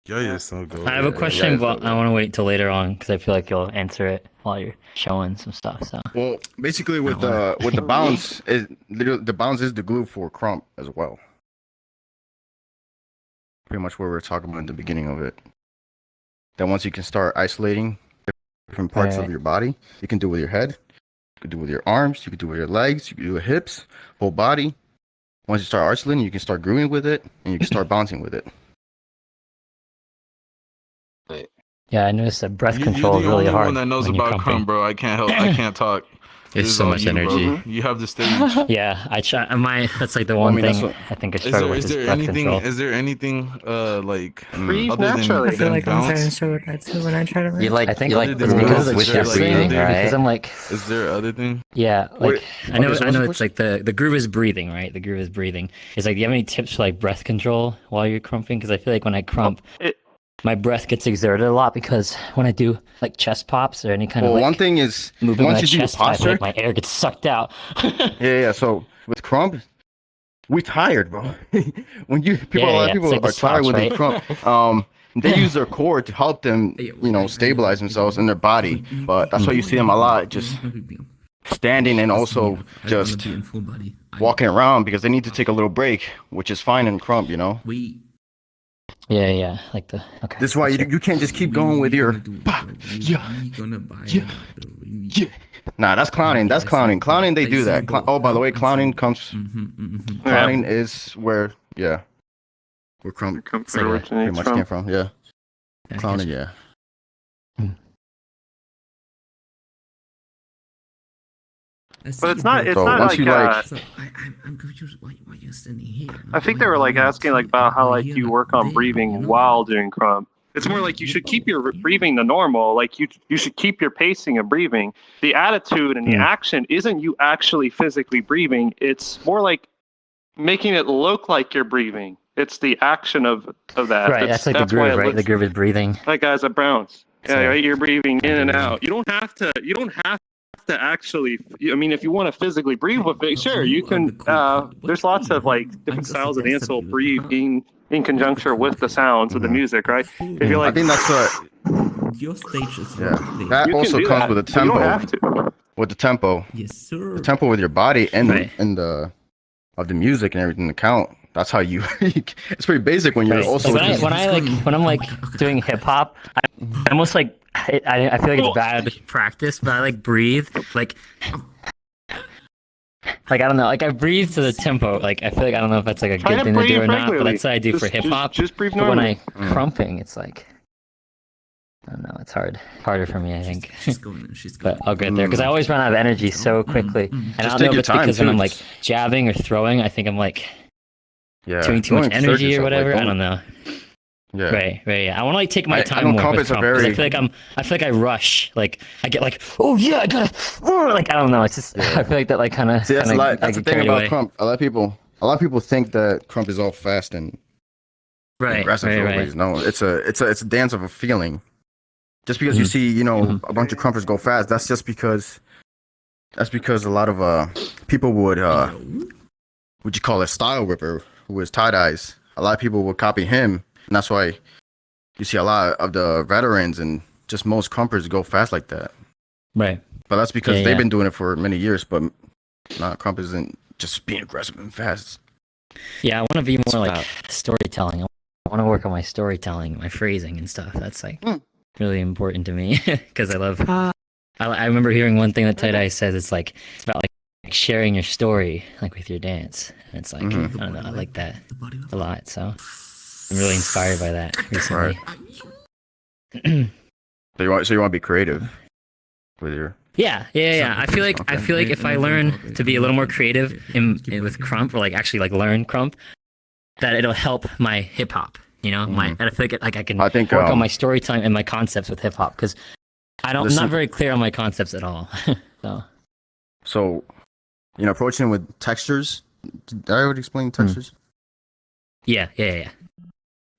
yeah, so good. I have a Yeah, question, yeah, but I want to wait till later on because I feel like you'll answer it while you're showing some stuff. So Well, basically, with the bounce is the bounce is the glue for Krump as well. Pretty much what we were talking about in the beginning of it. That once you can start isolating different parts of Right. your body, you can do it with your head, you can do it with your arms, you can do it with your legs, you can do it with hips, whole body. Once you start isolating, you can start grooving with it, and you can start bouncing with it. yeah, I noticed that breath You're control the is really only hard one that knows when you're about crumping. Krump, bro. I can't help. I can't talk. It's This is so all much you, bro. energy. You have the stage. Yeah, I try. That's like the Well, I one mean, that's thing what- I think I Is struggle there with is is there breath anything control. is there anything like Breathe other naturally. I feel like I'm starting to bounce? struggle with that too when I try to rap. You like I think you like like other the than because bounce, groove is with there, your like, breathing, other- because right? I'm like, Is there other thing? yeah, like Wait, I know okay, so what's the it's like the groove is breathing, right? The groove is breathing. It's like, do you have any tips for like breath control while you're crumping? Because I feel like when I crump, my breath gets exerted a lot because when I do like chest pops or any kind of Well, like one thing is movement once my you do your chest, I feel posture, like my air gets sucked out. yeah. So with Krump, we tired, bro. When you people, a lot of people It's like the are tired slouch, when they right? crump. They use their core to help them, stabilize themselves in their body. But that's why you see them a lot, just standing and also just walking around because they need to take a little break, which is fine in Krump, Yeah, like the okay. This is why you can't just keep going with your. Nah, that's clowning. That's clowning. Clowning, they do that. Oh, by the way, clowning comes. Clowning is where where Krump pretty much came from. Yeah, clowning. Yeah. But it's not. It's So not once like. you like, I'm confused. Why you standing here? I think they were like asking like about how like you work on breathing while doing Krump. It's more like you should keep your breathing the normal. Like you should keep your pacing of breathing. The attitude and the action isn't you actually physically breathing. It's more like making it look like you're breathing. It's the action of that. Right, that's like the groove, right? The groove is breathing. Like guys at Browns. Yeah, So- right. You're breathing in and out. You don't have to actually. I mean, if you want to physically breathe with it, sure, you can. There's lots of like different styles of dance will breathe in conjunction with the sounds of the music, right? If you're like, I think that's what. Your stage is That you also can do comes that, with the but you don't tempo. have to. With the tempo. Yes, sir. The tempo with your body and Right. the of the music and everything to count. That's how you. It's pretty basic when you're Right. also. Like when I'm like doing hip hop, I almost like I feel like it's bad practice, but I like breathe like I don't know, like I breathe to the tempo. Like I feel like I don't know if that's like a Try good to thing to do breathe or not, but regularly. that's what I do for hip hop. Just breathe But when normally. I crumping, it's like I don't know, it's harder for me, I think. She's going. She's going. But I'll get there because I always run out of energy so quickly, and I don't take know if your it's time, because when too. I'm like jabbing or throwing, I think I'm like Yeah. doing too much Don't exert energy or yourself, whatever. like, I don't know. Yeah. Right. Yeah. I want to like take my I time know more Krump with is a Krump, 'cause very- I feel like I rush. Like I get like, oh yeah, I gotta, like I don't know. It's just I feel like that like kind of. See, that's a lot. That's the thing about away. Krump. A lot of people think that Krump is all fast and Right. aggressive. Right. Always. No, it's a dance of a feeling. Just because you see, a bunch of crumpers go fast, that's because a lot of people would you call it, style ripper, who was tie dyes. A lot of people would copy him, and that's why you see a lot of the veterans and just most crumpers go fast like that. Right. But that's because Yeah, they've yeah. been doing it for many years. But Krump isn't just being aggressive and fast. Yeah, I want to be more like storytelling. I want to work on my storytelling, my phrasing and stuff. That's like really important to me because I love. I remember hearing one thing that Tie Dye says. It's about like sharing your story like with your dance. And it's like I don't know. I like that a lot. So I'm really inspired by that recently. So you want to be creative with your. Yeah. I feel like if I learn to be a little more creative with Krump, or like actually like learn Krump, that it'll help my hip hop. And I feel like I can work on my storytelling and my concepts with hip hop because I'm not very clear on my concepts at all. So, approaching with textures. Did I already explain textures? Yeah.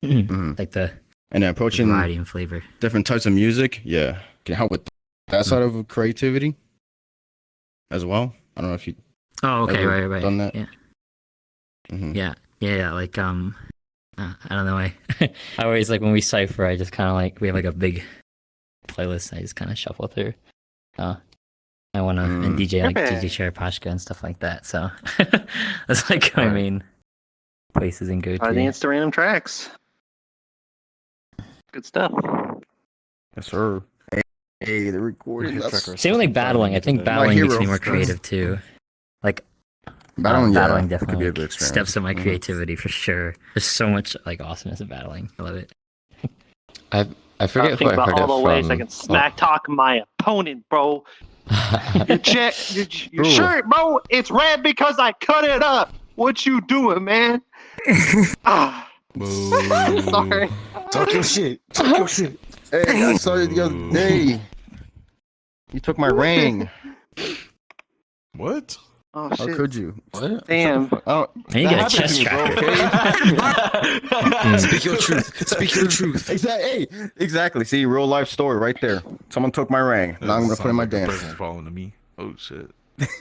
Like the and then approaching variety and flavor. different types of music. Yeah, can help with that side of creativity as well. I don't know if you. Oh, okay, ever right. Done that? Yeah. Yeah. Like I don't know. I always like when we cipher. I just kind of like we have like a big playlist. I just kind of shuffle through. I want to and DJ like DJ Sharapashka and stuff like that. So that's like my main places and go to. I dance to random tracks. Good stuff. Yes, sir. Hey, the recording. Same with like battling. I think battling makes me more creative too. Like battling could definitely be a good experience. steps in my creativity for sure. There's so much like awesomeness of battling. I love it. I forget who Think I about heard all it the ways from. I can smack talk my opponent, bro. Your shirt, bro, it's red because I cut it up. What you doing, man? Sorry. Talk your shit. Talk your shit. Hey, I saw it the other day. You took my ring. What? Oh How shit. could you? What? Damn. Oh, And you get a chest tracker. Speak your truth. Speak your truth. Exactly. See, real life story right there. Someone took my ring. Now I'm gonna put it in my dance. Person falling to me. Oh shit.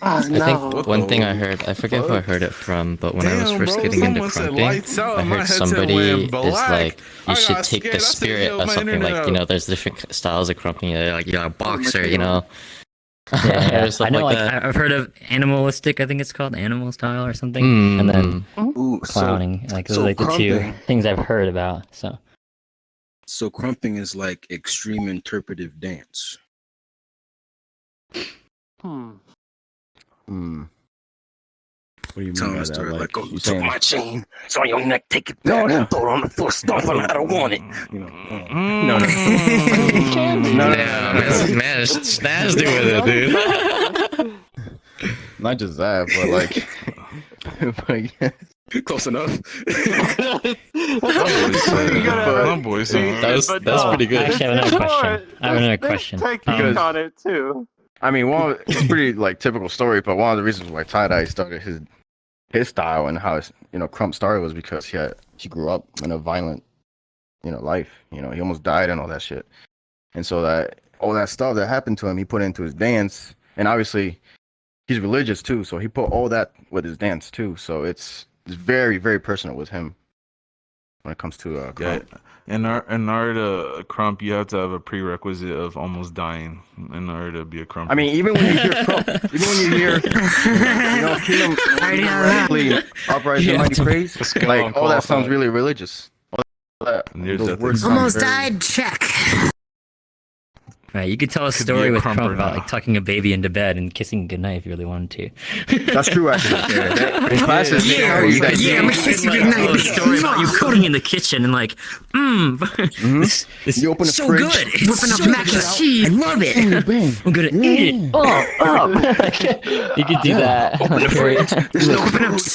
I No. think one thing I heard, I forget who I heard it from, but when I was Damn, first bro, getting into someone said crumping, lights out, I my heard headset somebody went is black. like, I you should got take scared. the I said, spirit yo, of my something internet like, out. you know, there's different styles of crumping, like, you got a boxer, my you know. God. Or stuff I like know, like that. I've heard of animalistic, I think it's called, animal style or something, and then Ooh, clowning, like those so are like the two crumping. things I've heard about, so. So crumping is like extreme interpretive dance. What do you mean Telling by a that? story like, oh, you you took saying- my chain. It's on your neck. Take it back. No, throw it on the floor. Stomp on it. I don't want it. You know. No. Man, snazzy with it, dude. Not just that, but like, Close enough. That's pretty good. I actually have another question. I have another question. Technique on it too. I mean, it's pretty like typical story, but one of the reasons why tie-dye started his style and how Krump started was because he grew up in a violent life. He almost died and all that shit, and so that all that stuff that happened to him, he put into his dance, and obviously he's religious too, so he put all that with his dance too. So it's very, very personal with him when it comes to Krump. In order to Krump, you have to have a prerequisite of almost dying in order to be a Krump. I mean, even when you hear Krump, even when you hear, Kingdom correctly, Uprising Yeah, Mighty Praise, like all that sounds really religious. All that, those words sound Almost very- died. Check. Right, you could tell a Could be story a with Krumper Krump about now. like tucking a baby into bed and kissing goodnight if you really wanted to. That's true, actually. In classes, Yeah, they always yeah, got yeah, I'm gonna kiss you Like, goodnight, tell a bitch. story about you cooking in the kitchen and like, this You open the So fridge. good. It's whipping up mac and cheese. I love it. I'm gonna eat it. You could do that.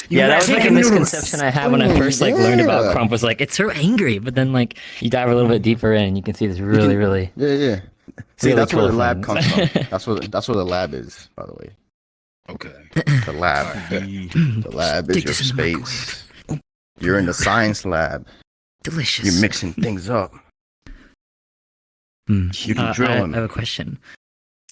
Yeah, that was like a misconception I had when I first like learned about Krump. Was like it's so angry, but then like you dive a little bit deeper in, and you can see this really. Yeah. See, really that's where cool the lab things. comes from. That's where the lab is, by the way. Okay. The lab. The lab is Stick your this in the microwave. space. You're in the science lab. Delicious. You're mixing things up. You can drill I them. have a question.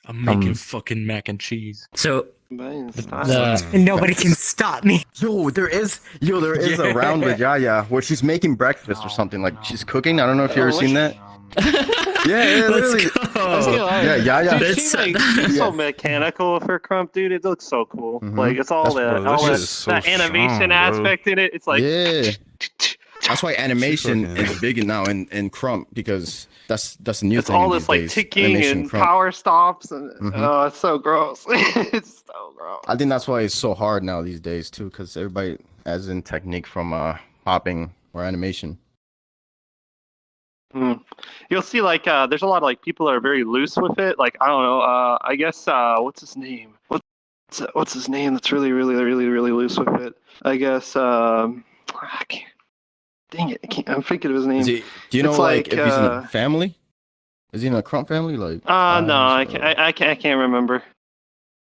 I'm making fucking mac and cheese. So And nobody can stop me. Yo, there is a round with Yaya where she's making breakfast or something. Like she's cooking. I don't know if you ever seen that. Yeah, literally. Yeah, Yaya. Dude, she's so mechanical with her Krump, dude. It looks so cool. Mhm. Like it's all That's that animation strong, bro. aspect in it. It's like Yeah. That's why animation fucking- is big now in Krump because that's a new it's thing. all these this like days, ticking animation and Krump. power stops and Mhm. oh, it's so gross. It's so gross. I think that's why it's so hard now these days too, because everybody has in technique from hopping or animation. You'll see like there's a lot of like people that are very loose with it. Like I don't know. I guess what's his name? What's his name? That's really loose with it. I guess I can't. Dang it! I'm thinking of his name. Do you know It's like if he's in like, a family? Is he in a Krump family? Like No, I can't remember.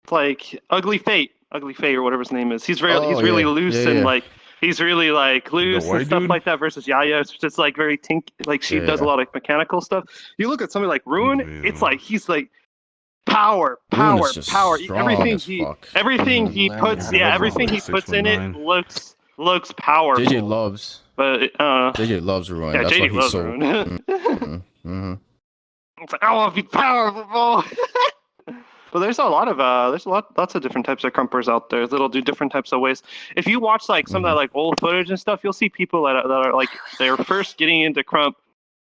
It's like Ugly Fate or whatever his name is. He's really yeah. loose Yeah, and yeah. like he's really like loose white and stuff dude? like that. Versus Yaya, it's just like very like she does a Yeah. lot of mechanical stuff. You look at somebody like Ruin, Yeah. it's like he's like power. Ruin is just strong Everything as fuck. everything he puts in it looks powerful. JJ loves But loves Ruin. yeah, That's JJ why he's loves so. Ruin. Mm-hmm. It's like I want to be powerful. But there's lots of different types of Krumpers out there that'll do different types of ways. If you watch like some of that like old footage and stuff, you'll see people that are like they're first getting into Krump.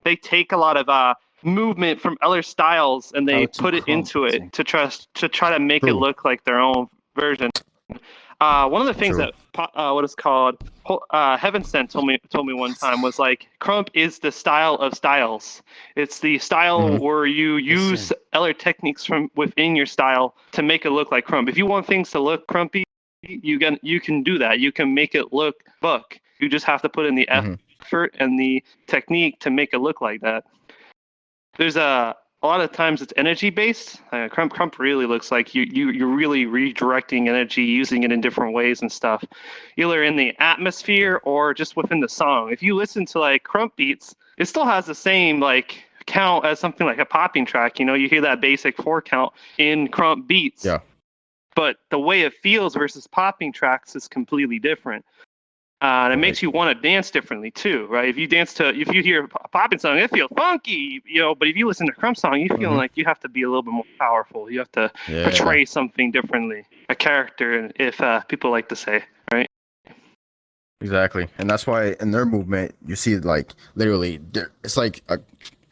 They take a lot of movement from other styles and they How to put it Krump into thing. it to try to make it True. look like their own version. One of the things True. that what is called Heaven Sent told me one time was like Krump is the style of styles. It's the style where you use other techniques from within your style to make it look like Krump. If you want things to look Krumpy, you can do that. You can make it look Buck. You just have to put in the effort and the technique to make it look like that. There's a lot of times it's energy based. Krump really looks like you're really redirecting energy, using it in different ways and stuff, either in the atmosphere or just within the song. If you listen to like Krump beats, it still has the same like count as something like a popping track. You know, you hear that basic 4 count in Krump beats. Yeah. But the way it feels versus popping tracks is completely different. And it makes you want to dance differently too, right? If you hear a popping song, it feels funky, you know. But if you listen to a Krump song, you feel like you have to be a little bit more powerful. You have to portray something differently, a character, if people like to say, right? Exactly, and that's why in their movement you see like literally, it's like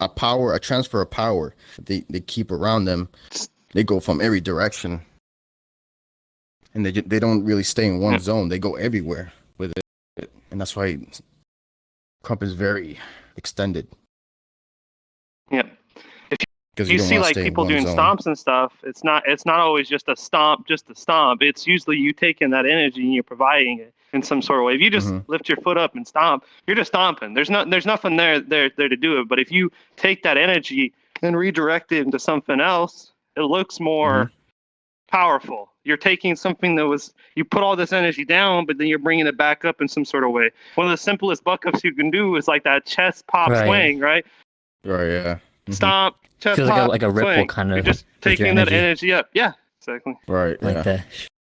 a power, a transfer of power. They keep around them. They go from every direction, and they don't really stay in one zone. They go everywhere with it. And that's why Krump is very extended. Yeah. If you don't see wanna like stay in people one doing zone. stomps and stuff, it's not always just a stomp. It's usually you taking that energy and you're providing it in some sort of way. If you just lift your foot up and stomp, you're just stomping. There's nothing there to do it. But if you take that energy and redirect it into something else, it looks more powerful. You're taking something you put all this energy down, but then you're bringing it back up in some sort of way. One of the simplest buck ups you can do is like that chest pop swing, right? Right, yeah. Stomp, chest Feels pop, like a ripple swing. kind of. You're just with your taking that energy up. Yeah, exactly. Right, Like the.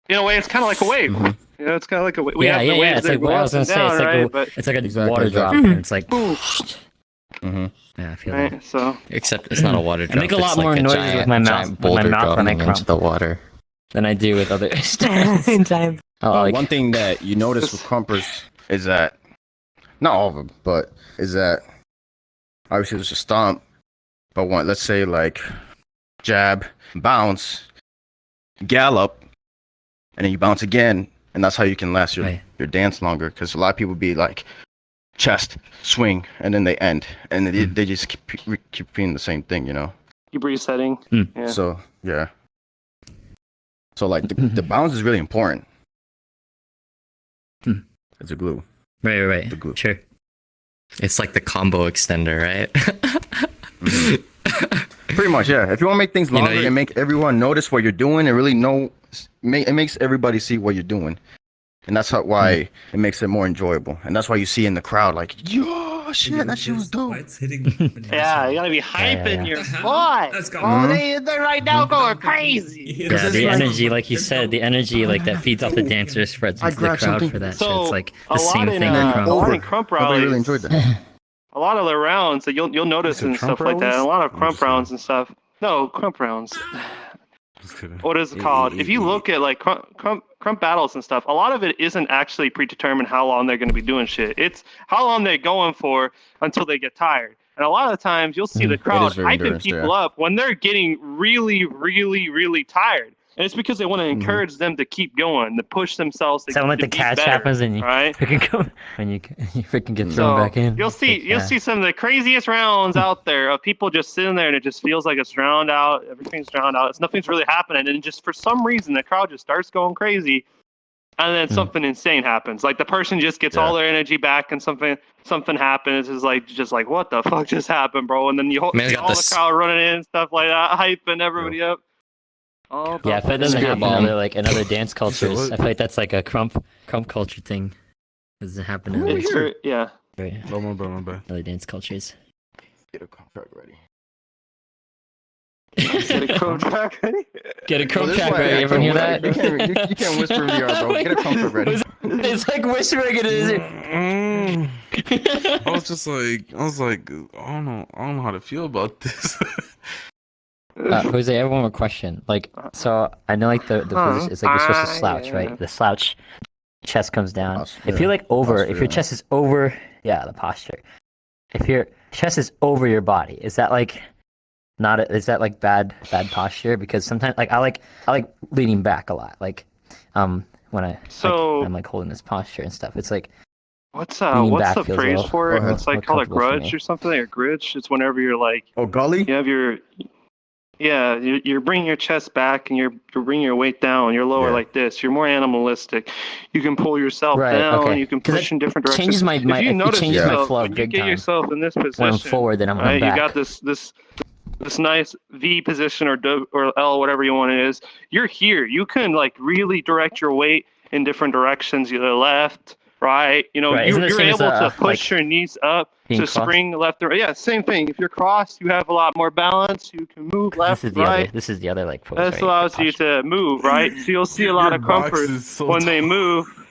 In a way, it's kind of like a wave. You know, it's kind of like a wave. We have the waves It's that like go what I up was gonna and say. down, It's like right? a, But it's like a Exactly, water drop, exactly. and it's like. Yeah, I feel that. right, so Except it's not a water drop. I make a lot it's like more noises giant, with my mouth, giant boulder when I dropping into Krump the water. than I do with other. One thing that you notice with Krumpers is that, not all of them, but is that obviously there's a stomp, but let's say like jab, bounce, gallop, and then you bounce again, and that's how you can last your dance longer. Because a lot of people be like chest, swing, and then they end, and they just keep repeating the same thing, you know. keep resetting. Yeah. So yeah. So like the bounce is really important. It's a glue. Right. The glue. Sure. It's like the combo extender, right? Pretty much, yeah. If you want to make things longer and make everyone notice what you're doing and really it makes everybody see what you're doing. And that's why it makes it more enjoyable. And that's why you see in the crowd like, yo, shit, that shit was dope. Yeah, you gotta be hyping your boy. Let's go. Oh, they're right now going crazy. Yeah, the energy, like you said, the energy like that feeds off the dancers spreads into the crowd for that. So it's like the same thing. A lot in Krump I rallies. really enjoyed that. A lot of the rounds that you'll notice and stuff like that. A lot of Krump rounds and stuff. No, Krump rounds. What is it called? If you look at like Krump battles and stuff, a lot of it isn't actually predetermined how long they're going to be doing shit. It's how long they're going for until they get tired. And a lot of the times you'll see the crowd hyping people up when they're getting really, really, really tired. And it's because they want to encourage them to keep going, to push themselves. So when the catch happens and you freaking go, when you freaking get thrown back in. You'll see some of the craziest rounds out there of people just sitting there and it just feels like it's drowned out. Everything's drowned out. Nothing's really happening. And just for some reason, the crowd just starts going crazy. And then something insane happens. Like the person just gets all their energy back and something happens. It's just like, what the fuck just happened, bro? And then you all the crowd running in and stuff like that, hyping everybody up. Yeah, if it doesn't happen in other dance cultures, I feel like that's like a Krump culture thing. Doesn't happen in other yeah. Right. Other dance cultures. Get a contract ready. Get a Krump track ready. Get a Krump track ready. Everyone hear that? You can't whisper VR, bro. Get a contract ready. It's like whispering it. I was like, I don't know how to feel about this. Jose, I have one more question. Like, so I know like the position is like you're supposed to slouch, right? The slouch, chest comes down. If you're like if your chest is over, the posture. If your chest is over your body, is that like is that like bad posture? Because sometimes like I like leaning back a lot. Like, when I So I'm like holding this posture and stuff. It's like what's leaning what's back the feels phrase well- for it? more- It's like more called a comfortable for grudge me. or something, or gridge. It's whenever you're like gully? you have your you're bringing your chest back and you're bringing your weight down. You're lower like this. You're more animalistic. You can pull yourself Right, down. okay. You can 'Cause push it in different directions. changes my- if you it notice changes my yourself, flow when you big get time. yourself in this position, When I'm forward, then I'm right? back. You got this nice V position or W or L, whatever you want it is. You're here. You can like really direct your weight in different directions, either left, right. You know, Right, isn't it you're same as, able to like, push your knees up being to crossed? spring left or right. Yeah, same thing. If you're crossed, you have a lot more balance. You can move left, right. This is the other like pose. This right? allows you to move, right? So you'll see a lot Your of box comfort is so when they tall. move.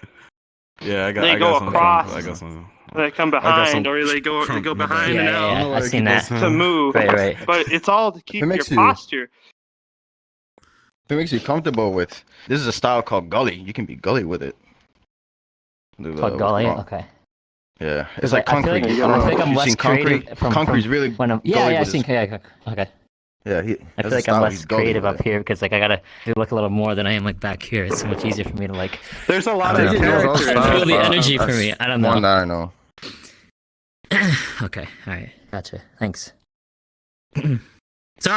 Yeah, I got. They I go got some across. Krump. I got some. They come got some behind, or they go Krump in my behind bag. and out Yeah, I've seen that. to move. Right. But it's all to keep your makes you- posture. If it makes you comfortable with, this is a style called gully. You can be gully with it. Called gully. Okay. Yeah, 'Cause it's like I feel concrete. like- I don't I know feel if like I'm you've less seen concrete. creative from- Concrete's really When I'm gully yeah, I've with seen. his- Yeah, okay. Yeah, I that's feel the like I'm style less he's gully creative with up it. here because like I gotta look a little more than I am like back here. It's so much easier for me to like. There's a lot Yeah, of there's character. also in style feel the it. energy for me. I don't know. One that I know. Okay. All right. Gotcha. Thanks. Sorry,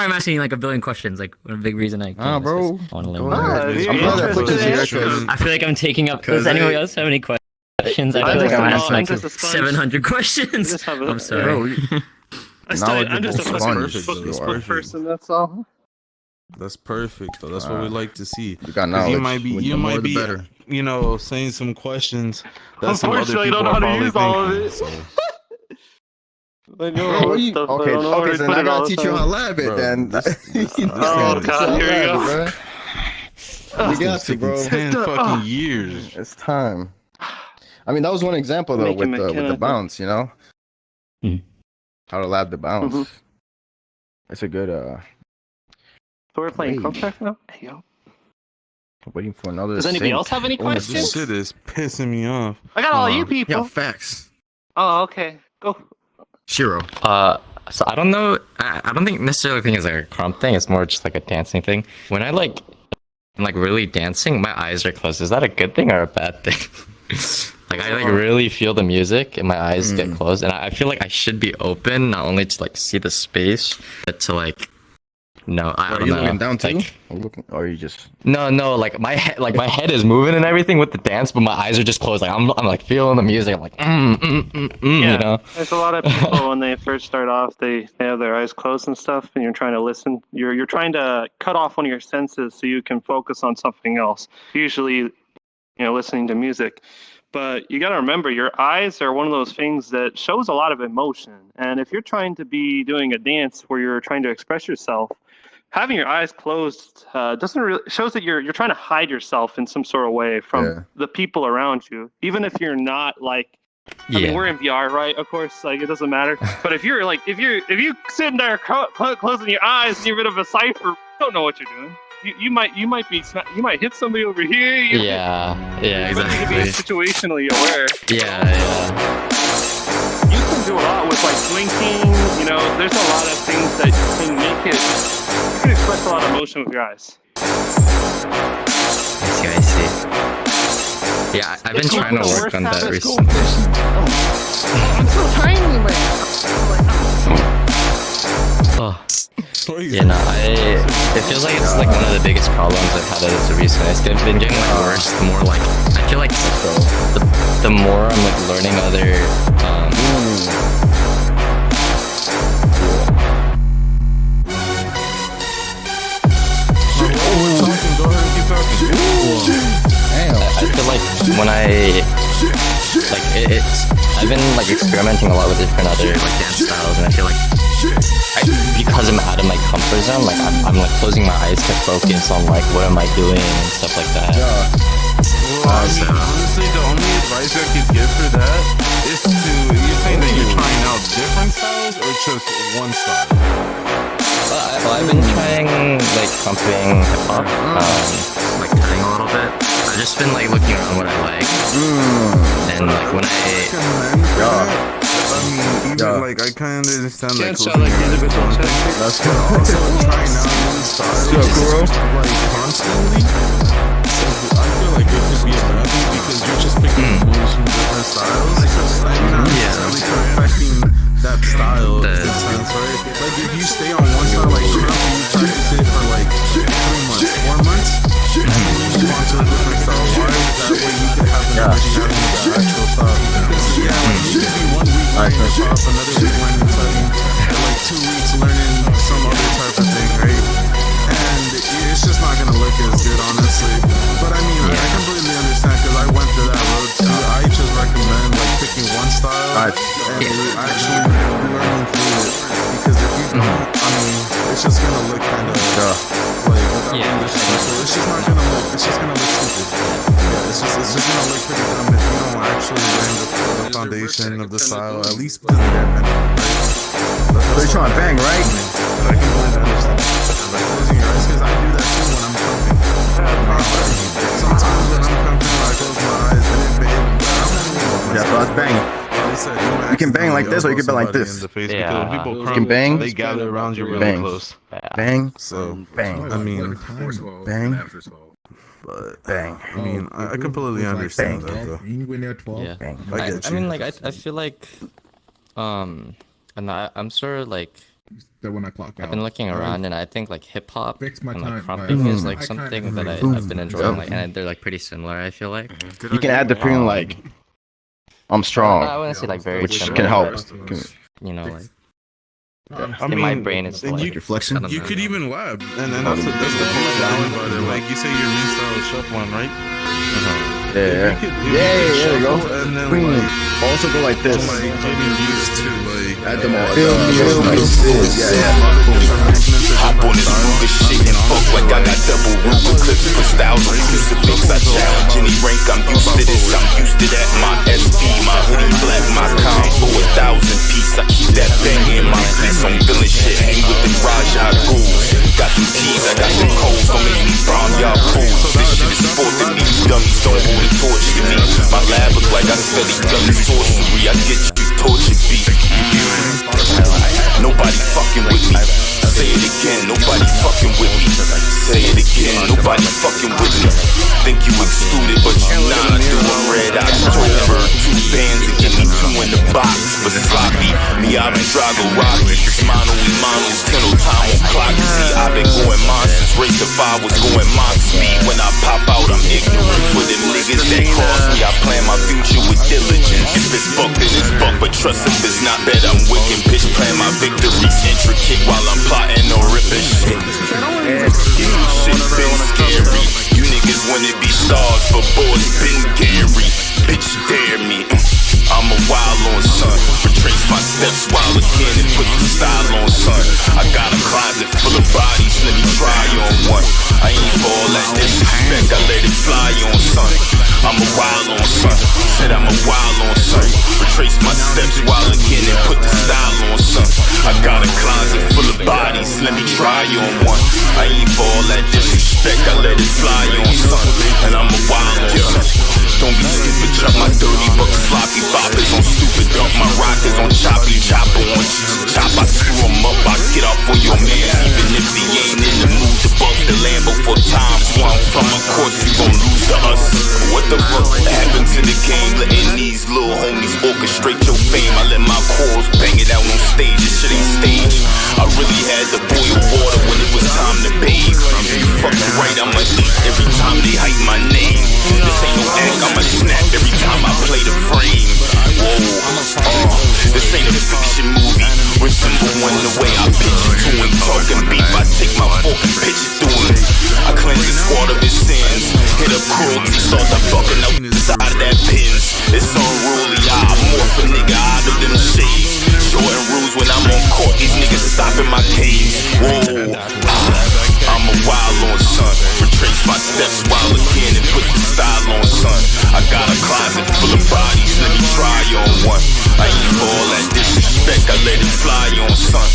I'm asking like a billion questions. Like, one big reason I. Ah, bro. I want to Go learn more. ahead. you're I'm glad that interested Flick is in here answers. because I feel like I'm taking up. Does 'Cause anybody I- else have any questions? I feel I'm like just I'm a- asking I'm like just a sponge. 700 questions. Just have a- I'm sorry. bro, you- I'm knowledgeable just a sponge. fucking Perfect, book, though. You That's are. perfect. person. That's all. That's perfect, though. That's what we like to see. You got 'Cause knowledge. you might be, With you the more might the be, better. you know, saying some questions that some other Unfortunately, I people don't know are how to probably use all of thinking. it. So. I know Bro, all what this you- stuff, but I okay, don't know where okay, to so put then I it all gotta the teach you how to time. lab it Bro, then. Oh, God, here we go. You got to, bro. 10 fucking years. It's time. I mean, that was one example though Making with the mechanical. bounce. You know, Mhm. how to lab the bounce. Mhm. It's a good. So we're playing Wait. Krump now? Hey, yo. Waiting for another. Does anybody sync. else have any Oh, this questions? shit is pissing me off. I got all Hold you on. people. Yeah, facts. Oh, okay. Go. Shiro. So I don't know. I don't think necessarily think it's like a Krump thing. It's more just like a dancing thing. When I like, I'm like really dancing, my eyes are closed. Is that a good thing or a bad thing? Like I like really feel the music and my eyes get closed, and I feel like I should be open, not only to like see the space, but to like, no, I Are don't you know. looking down too? Like, Or are you just? no, like my head is moving and everything with the dance, but my eyes are just closed. Like I'm like feeling the music. I'm like, Yeah. you know. There's a lot of people when they first start off, they have their eyes closed and stuff, and you're trying to listen. You're trying to cut off one of your senses so you can focus on something else. Usually, listening to music. But you got to remember, your eyes are one of those things that shows a lot of emotion. And if you're trying to be doing a dance where you're trying to express yourself, having your eyes closed doesn't really shows that you're trying to hide yourself in some sort of way from the people around you. Even if you're not like, I mean, we're in VR, right? Of course, like it doesn't matter. But if you're like, if you sitting there closing your eyes and you're in a bit of a cipher, you don't know what you're doing. You might hit somebody over here. Yeah, You need to be exactly. situationally aware. Yeah. You can do a lot with like blinking. There's a lot of things that can make it. You can express a lot of emotion with your eyes. I see. Yeah, I've been trying to work on that recently. I'm so tiny, man. Oh. Yeah, no, it feels like it's like one of the biggest problems I've had as of recent. It's been getting like worse. The more like I feel like the more I'm like learning other. I feel like when I've been like experimenting a lot with different other like dance styles, and I feel like because I'm out of my comfort zone, like I'm like closing my eyes to focus on like what am I doing and stuff like that. Well, I mean, honestly, the only advice I could give for that is to, you're saying that you're trying out different styles or just one style? Well, I've been trying like crumping hip hop, like cutting a little bit. I've just been like looking around what I like, and like when Like I kind of understand like Can't sound like individual techniques. That's but also trying out new styles like constantly. I feel like it could be a because you're just picking moves from different styles. Like, you're not necessarily perfecting that style in a sense, right? Like if you stay on one style, like you practice it for like 3 months, 4 months, and then you move on to a different style. Why? That way you can have an understanding of the actual style. Because like you could be 1 week learning hip hop, another week learning cutting, and like 2 weeks learning some other type of thing, right? And it's just not gonna look as good, honestly. But I mean, I completely understand because I went through that road too. I just recommend like picking one style and actually learning through it. Because if you don't, I mean, it's just gonna look kind of like without understanding. So it's just not gonna look. It's just gonna look stupid. Yeah, it's just gonna look pretty dumb if you don't actually learn the foundation of the style, at least to the bare minimum. Right? They're trying to bang, right? I can completely understand. Like closing your eyes, because I do that too when I'm crumping. Sometimes when I'm crumping, I close my eyes and it bangs. Yeah, so I was banging. You can bang like this or you can bang like this. Because people You can bang. they gather around you really Bang. close. Bang. So Bang. I mean, Bang. but Bang. I mean, I completely understand that though. You win there 12. Yeah. Bang. I get I you. mean, like, I feel like, and I'm sort of like, That when I clock out. I've been looking around, and I think like hip hop Fix my and like time, crumping my- is like I kinda something that agree. I've been enjoying, like, and they're like pretty similar. I feel like. You can add the feeling like I'm strong, I wouldn't say like very which similar, can help. but, you know, like I in mean, my brain, it's and like you, You're flexing. you could even lab, and then that's the cool thing about it. Like you say, your main style is shuffling, right? Yeah. You could, There you go. and then Boom. like, Also go like this. like getting used to like Add them all. feel me, Hop on this Ruger shit and fuck like I got double Ruger clips. Put styles on crucifix. I challenge any rank. I'm used to this. I'm used to that. My SP, my hoodie black, my combo 1,000 piece. I keep that bang in my fleece on villain shit. Hang with them Raja ghouls. Got them keys, I got them codes. Don't make me brown, y'all fools. This shit is sport to me. Dummies don't hold a torch to me. My lab look like I study gun sorcery. I get you tortured beat. Nobody fucking with me. Say it again, nobody fucking with me. Say it again, nobody fucking with me. Think you excluded, but you not. Do a red October, 2 bands and give me 2 in the box. But sloppy, me I've been Drago Rocky. Mano y manos, till no time on clock. See, I've been going monsters. Race to 5 was going mock speed. When I pop out, I'm ignorant. For them niggas that cross me, I plan my future with diligence. If it's buck, then it's buck. But trust if it's not bad, I'm wicked. Bitch, plan my victories intricate while I'm plotting no ripping shit. Shit been scary. You niggas wanna be stars, but boys been Gary. Bitch, dare me. I'm a wild on son. Retrace my steps while again and put the style on son. I got a closet full of bodies, let me try on one. I ain't for all that disrespect, I let it fly on son. I'm a wild on son. Said I'm a wild on son. Retrace my steps while again and put the style on son. I got a closet full of bodies, let me try on one. I ain't for all that disrespect, I let it fly on son. And I'm a wild on son. Don't be stupid, chop my dirty buck sloppy boppers on stupid dump. My rockers on choppy chopper on chop. I screw 'em up, I get off on your man. Even if he ain't in the mood to buck the Lambo 4 times. Where I'm from, of course you gon' lose to us. What the fuck happened to the game? Letting these little homies orchestrate your fame. I let my quarrels bang it out on stage. This shit ain't staged. I really had to boil water when it was time to bathe. You fucking right, I'ma eat every time they hype my name. This ain't no act, I'ma snap every time I play the frame. Whoa, this ain't a fiction movie. With symbol one the way I pitch it to him. Talking beef, I take my fork and pitch it through him. I cleanse the squad of his sins. Hit up cruelty, start the fucking out the side of that pins. It's unruly, I'm morph a nigga out of them shades. Shorting rules when I'm on court, these niggas stopping my cage. Whoa, I'm a wild on son. Retrace my steps while again and put the style on son. I got a closet full of bodies, let me try on one. I ain't for all that disrespect, I let it fly on son.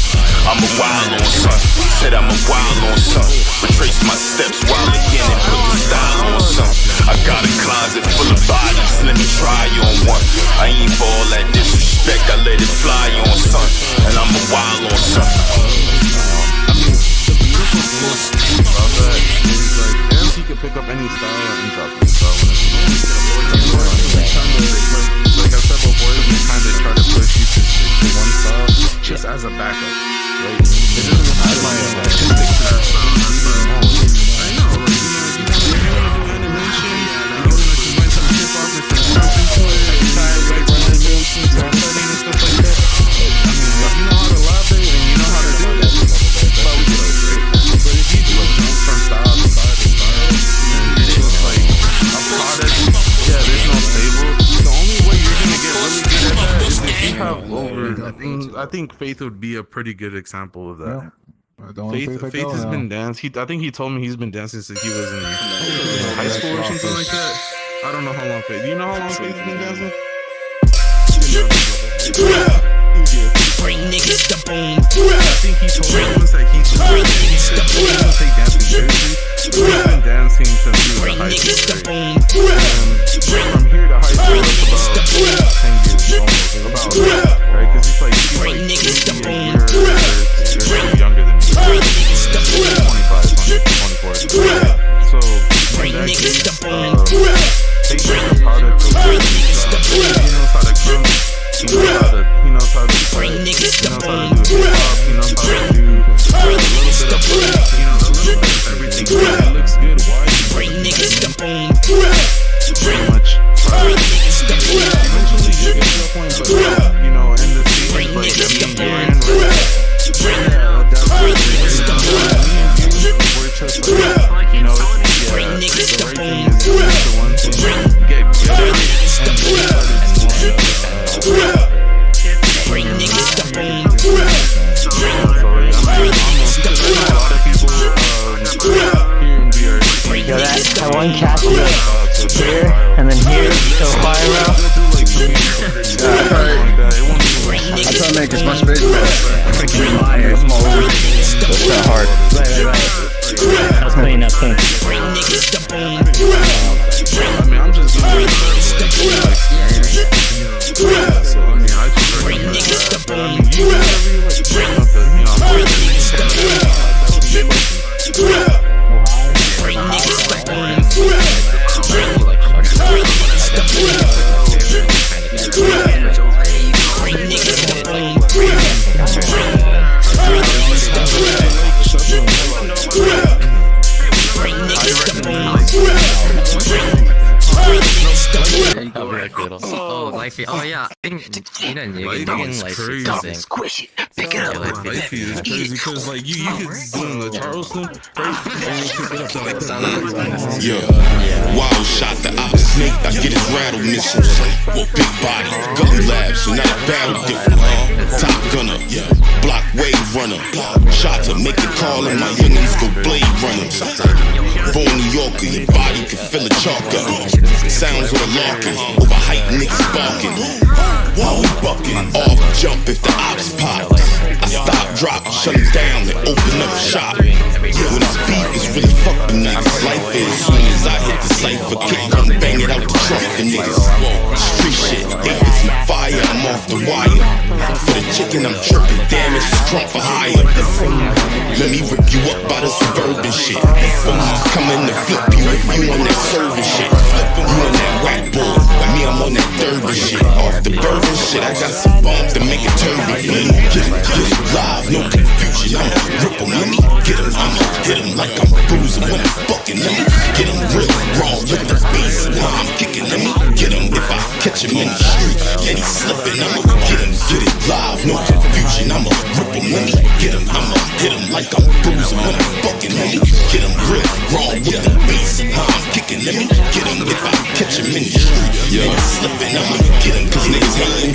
I'm a wild on son. Said I'm a wild on son. Retrace my steps while again and put the style on son. I got a closet full of bodies, let me try on one. I ain't for all that disrespect, I let it fly on son. And I'm a wild on son. About that is like, MC can pick up any style and drop it. So think Faith would be a pretty good example of that. Faith Has been dancing. I think he told me he's been dancing since he was in high school or something like that. I don't know how long Faith. Do you know how long Faith's been dancing? Bring niggas to boom. I think he told me once that he's been dancing seriously. He's been dancing since he was in high school. From here to high school, it's about 10 years almost. About, right? Because he's like younger than me. 25, 24. So, bring niggas to boom. Faith is a product of he knows how to crump. He knows how to bring niggas to boom. He knows how to do a little bit of everything. It looks good. Why? Bring niggas to boom. Pretty much. Eventually you get to the point, but you know, in the season, like you're in we're just like, you know, the right thing is the one thing get good at Bring niggas to boom. Yo, that one catch is here and then here so far, bro. I try to make as much space as freaking fire. That's that hard. Right. I was cleaning up clean. Bring niggas to boom. I mean, I'm just doing so I mean, I just bring niggas to boom. Bring niggas to boom. Bring niggas to boom. Bring niggas to boom. Oh, Lifey. Oh, yeah. I think you know, you can like squish it. Pick it up. Lifey is crazy because like you could do the Charleston, right? And you pick it up to like yeah. Wild shot the opposite snake. I get his rattle missiles. Big body, gun lab, so not a battle different. Top gunner, block wave runner. Shot to make the call and my youngins go blade runners. Born New Yorker, your body can feel a chalk up. Sounds of a larkin, overhyped niggas barking. While we bucking, off jump if the ops pop. I stop, drop, shut him down and open up shop. When it's beef, it's really fuck the niggas. Life is soon as I hit the cipher, kick, come bang it out the trunk for niggas. Street shit, if it's my fire, I'm off the wire. For the chicken, I'm chirping, damn it's Krump for hire. Let me rip you up by the suburban shit. Coming to flip you if you on that serving shit. You on that whack boy, me I'm on that Durban shit. Off the bourbon shit, I got some bombs to make a turban flip. Get it live, no confusion. I'ma rip 'em, let me get 'em. I'ma hit 'em like I'm bruising when I'm bucking. Let me get 'em real raw with the bass and how I'm kicking. Let me get 'em if I catch 'em in the street and he's slipping. I'ma get 'em, get it live, no confusion. I'ma rip 'em, let me get 'em. I'ma hit 'em like I'm bruising when I'm bucking. Let me get 'em real raw with the bass and how I'm kicking. Let me get 'em if I catch 'em in the street and he's slipping. I'ma get 'em 'cause niggas hating.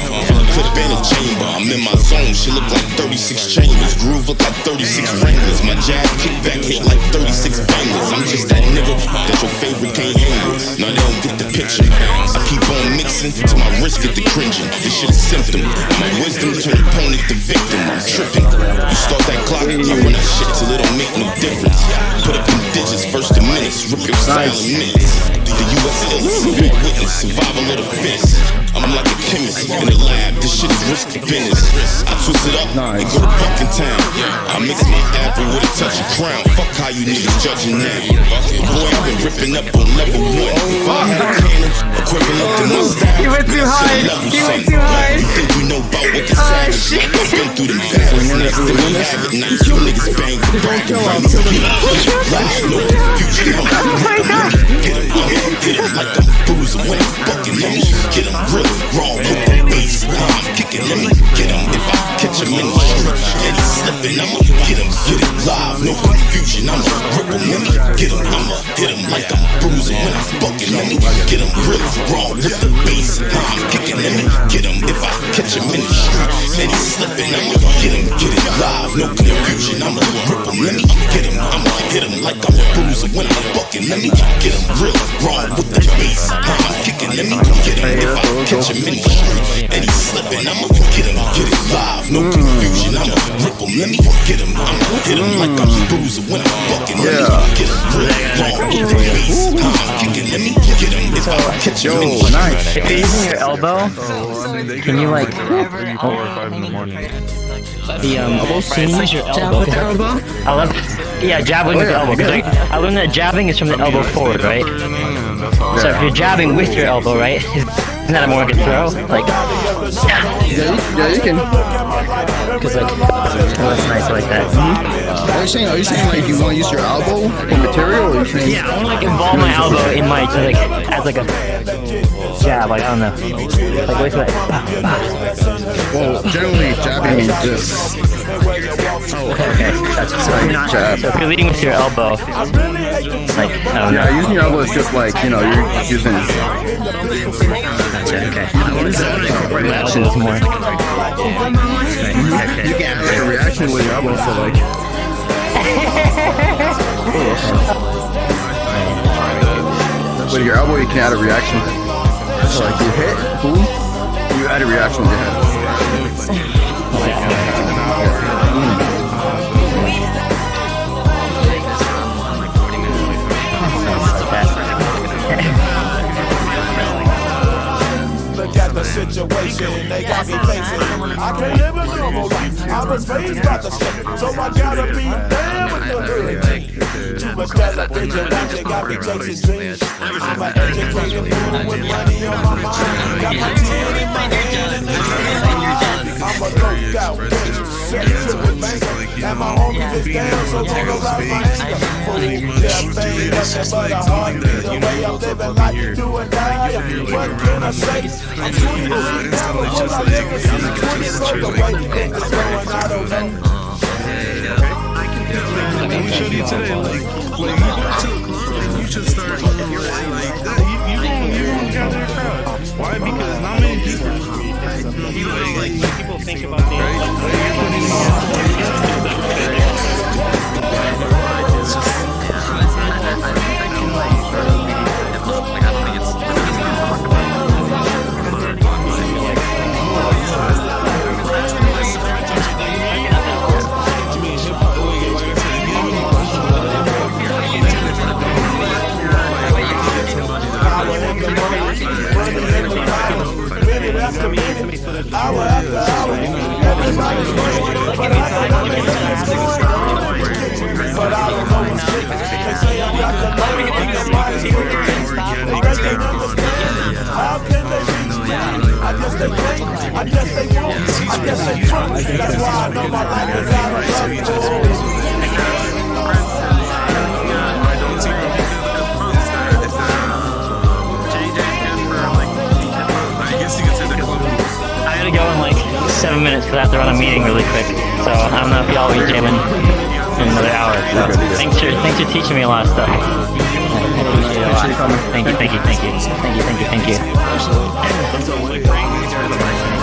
Could have been a chamber. I'm in my zone. Shit look like 36 chambers. Groove look like 36 wranglers. My jab kickback hit like 36 bangers. I'm just that nigga that your favorite can't handle. Now they don't get the picture. I keep on mixing till my wrist get the cringing. This shit is symptom. My wisdom turn opponent to victim. I'm tripping. You start that clock, I run that shit till it don't make no difference. Put up them digits, first the minutes, rip your style in minutes. The U.S. illest, big witness, survival of the fittest. I'm like a chemist in the lab. This shit is risky business. I twist it up and go to fucking town. I mix my apple with a touch of crown. Fuck how you niggas judging now. Boy, I've been ripping up on level 1. If I had a cannon, equivalent to my style. You went too hard. You went too hard. You think you know about what the savage? I've been through them battles. Next to me, have it nice. You niggas bang for bragging rights. Live, no confusion. Oh my god. Get 'em like I'm bruising when I'm bucking. Let me get 'em real raw with the bass. I'm kicking, let me get him. If I catch him in the street and he's slipping, I'ma get him, get it live, no confusion. I'ma rip him, let me get him. I'ma hit him like I'm bruising when I'm bucking. Let me get him real raw with the bass. I'm kicking, let me get him. If I catch him in the street and he's slipping, I'ma get him, get it live, no confusion. I'ma rip him, let me get him. I'ma hit him like I'm bruising when I'm bucking. Let me get him real raw with the bass. I'm kicking, let me get him. If I catch him in the street and he's slipping, I'ma get him, get it live, no confusion. I'ma rip him, let me get him. I'ma hit him like I'm bruising when I'm bucking. Let me get him real raw with the bass. I'm kicking, let me get him. If I catch him in the street. If you're using your elbow, can you like 4 or 5 in the morning. the use your elbow with the elbow? I love jabbing with the elbow. Cause I learned that jabbing is from the elbow forward, right? So if you're jabbing with your elbow, right? Isn't that a more good throw? Like, Yeah, you can. Cause like, that's nice like that. Are you saying like you want to use your elbow for material, or you saying? Yeah, I want to like involve my elbow in my like as like a jab. Like I don't know, like with like. Well, generally jabbing means this. Okay. That's Jab. So if you're leading with your elbow, like I don't know. Yeah, using your elbow is just like, you know, you're using. Gotcha. Okay. I want to reactions more. You can add a reaction with your elbow, so like. With your elbow, you can add a reaction. So like you hit, boom, you add a reaction with your head. Look at the situation they got me facing. I can't live a normal life. I was raised by the shit, so I gotta be down with the hood. Too much television watching got me chasing dreams. I'm an educated fool with money on my mind. Got my ten in my hand and I'm a lookout, set to the bank, and my homies is down, so don't arouse my anger. Fully campaign, nothing but a heartbeat. The way I'm living life, do or die. What can I say? I'm 20 now, all I live is 20 further away. It's going, I don't know. We showed you today, like you should start like that. You won't gather a crowd. Why? Because not many people. Like people think about Hour after hour, everybody's running, but I don't know what's going on. But I don't know what's good. They say I got the money and the mind to they can't understand. How can they reach me? I guess they can't, I guess they won't, I guess they won't. That's why I know my life is out of control. I gotta go in like 7 minutes because I have to run a meeting really quick. So I don't know if y'all will be jamming in another hour. So thanks for teaching me a lot of stuff. I appreciate it a lot. Thank you.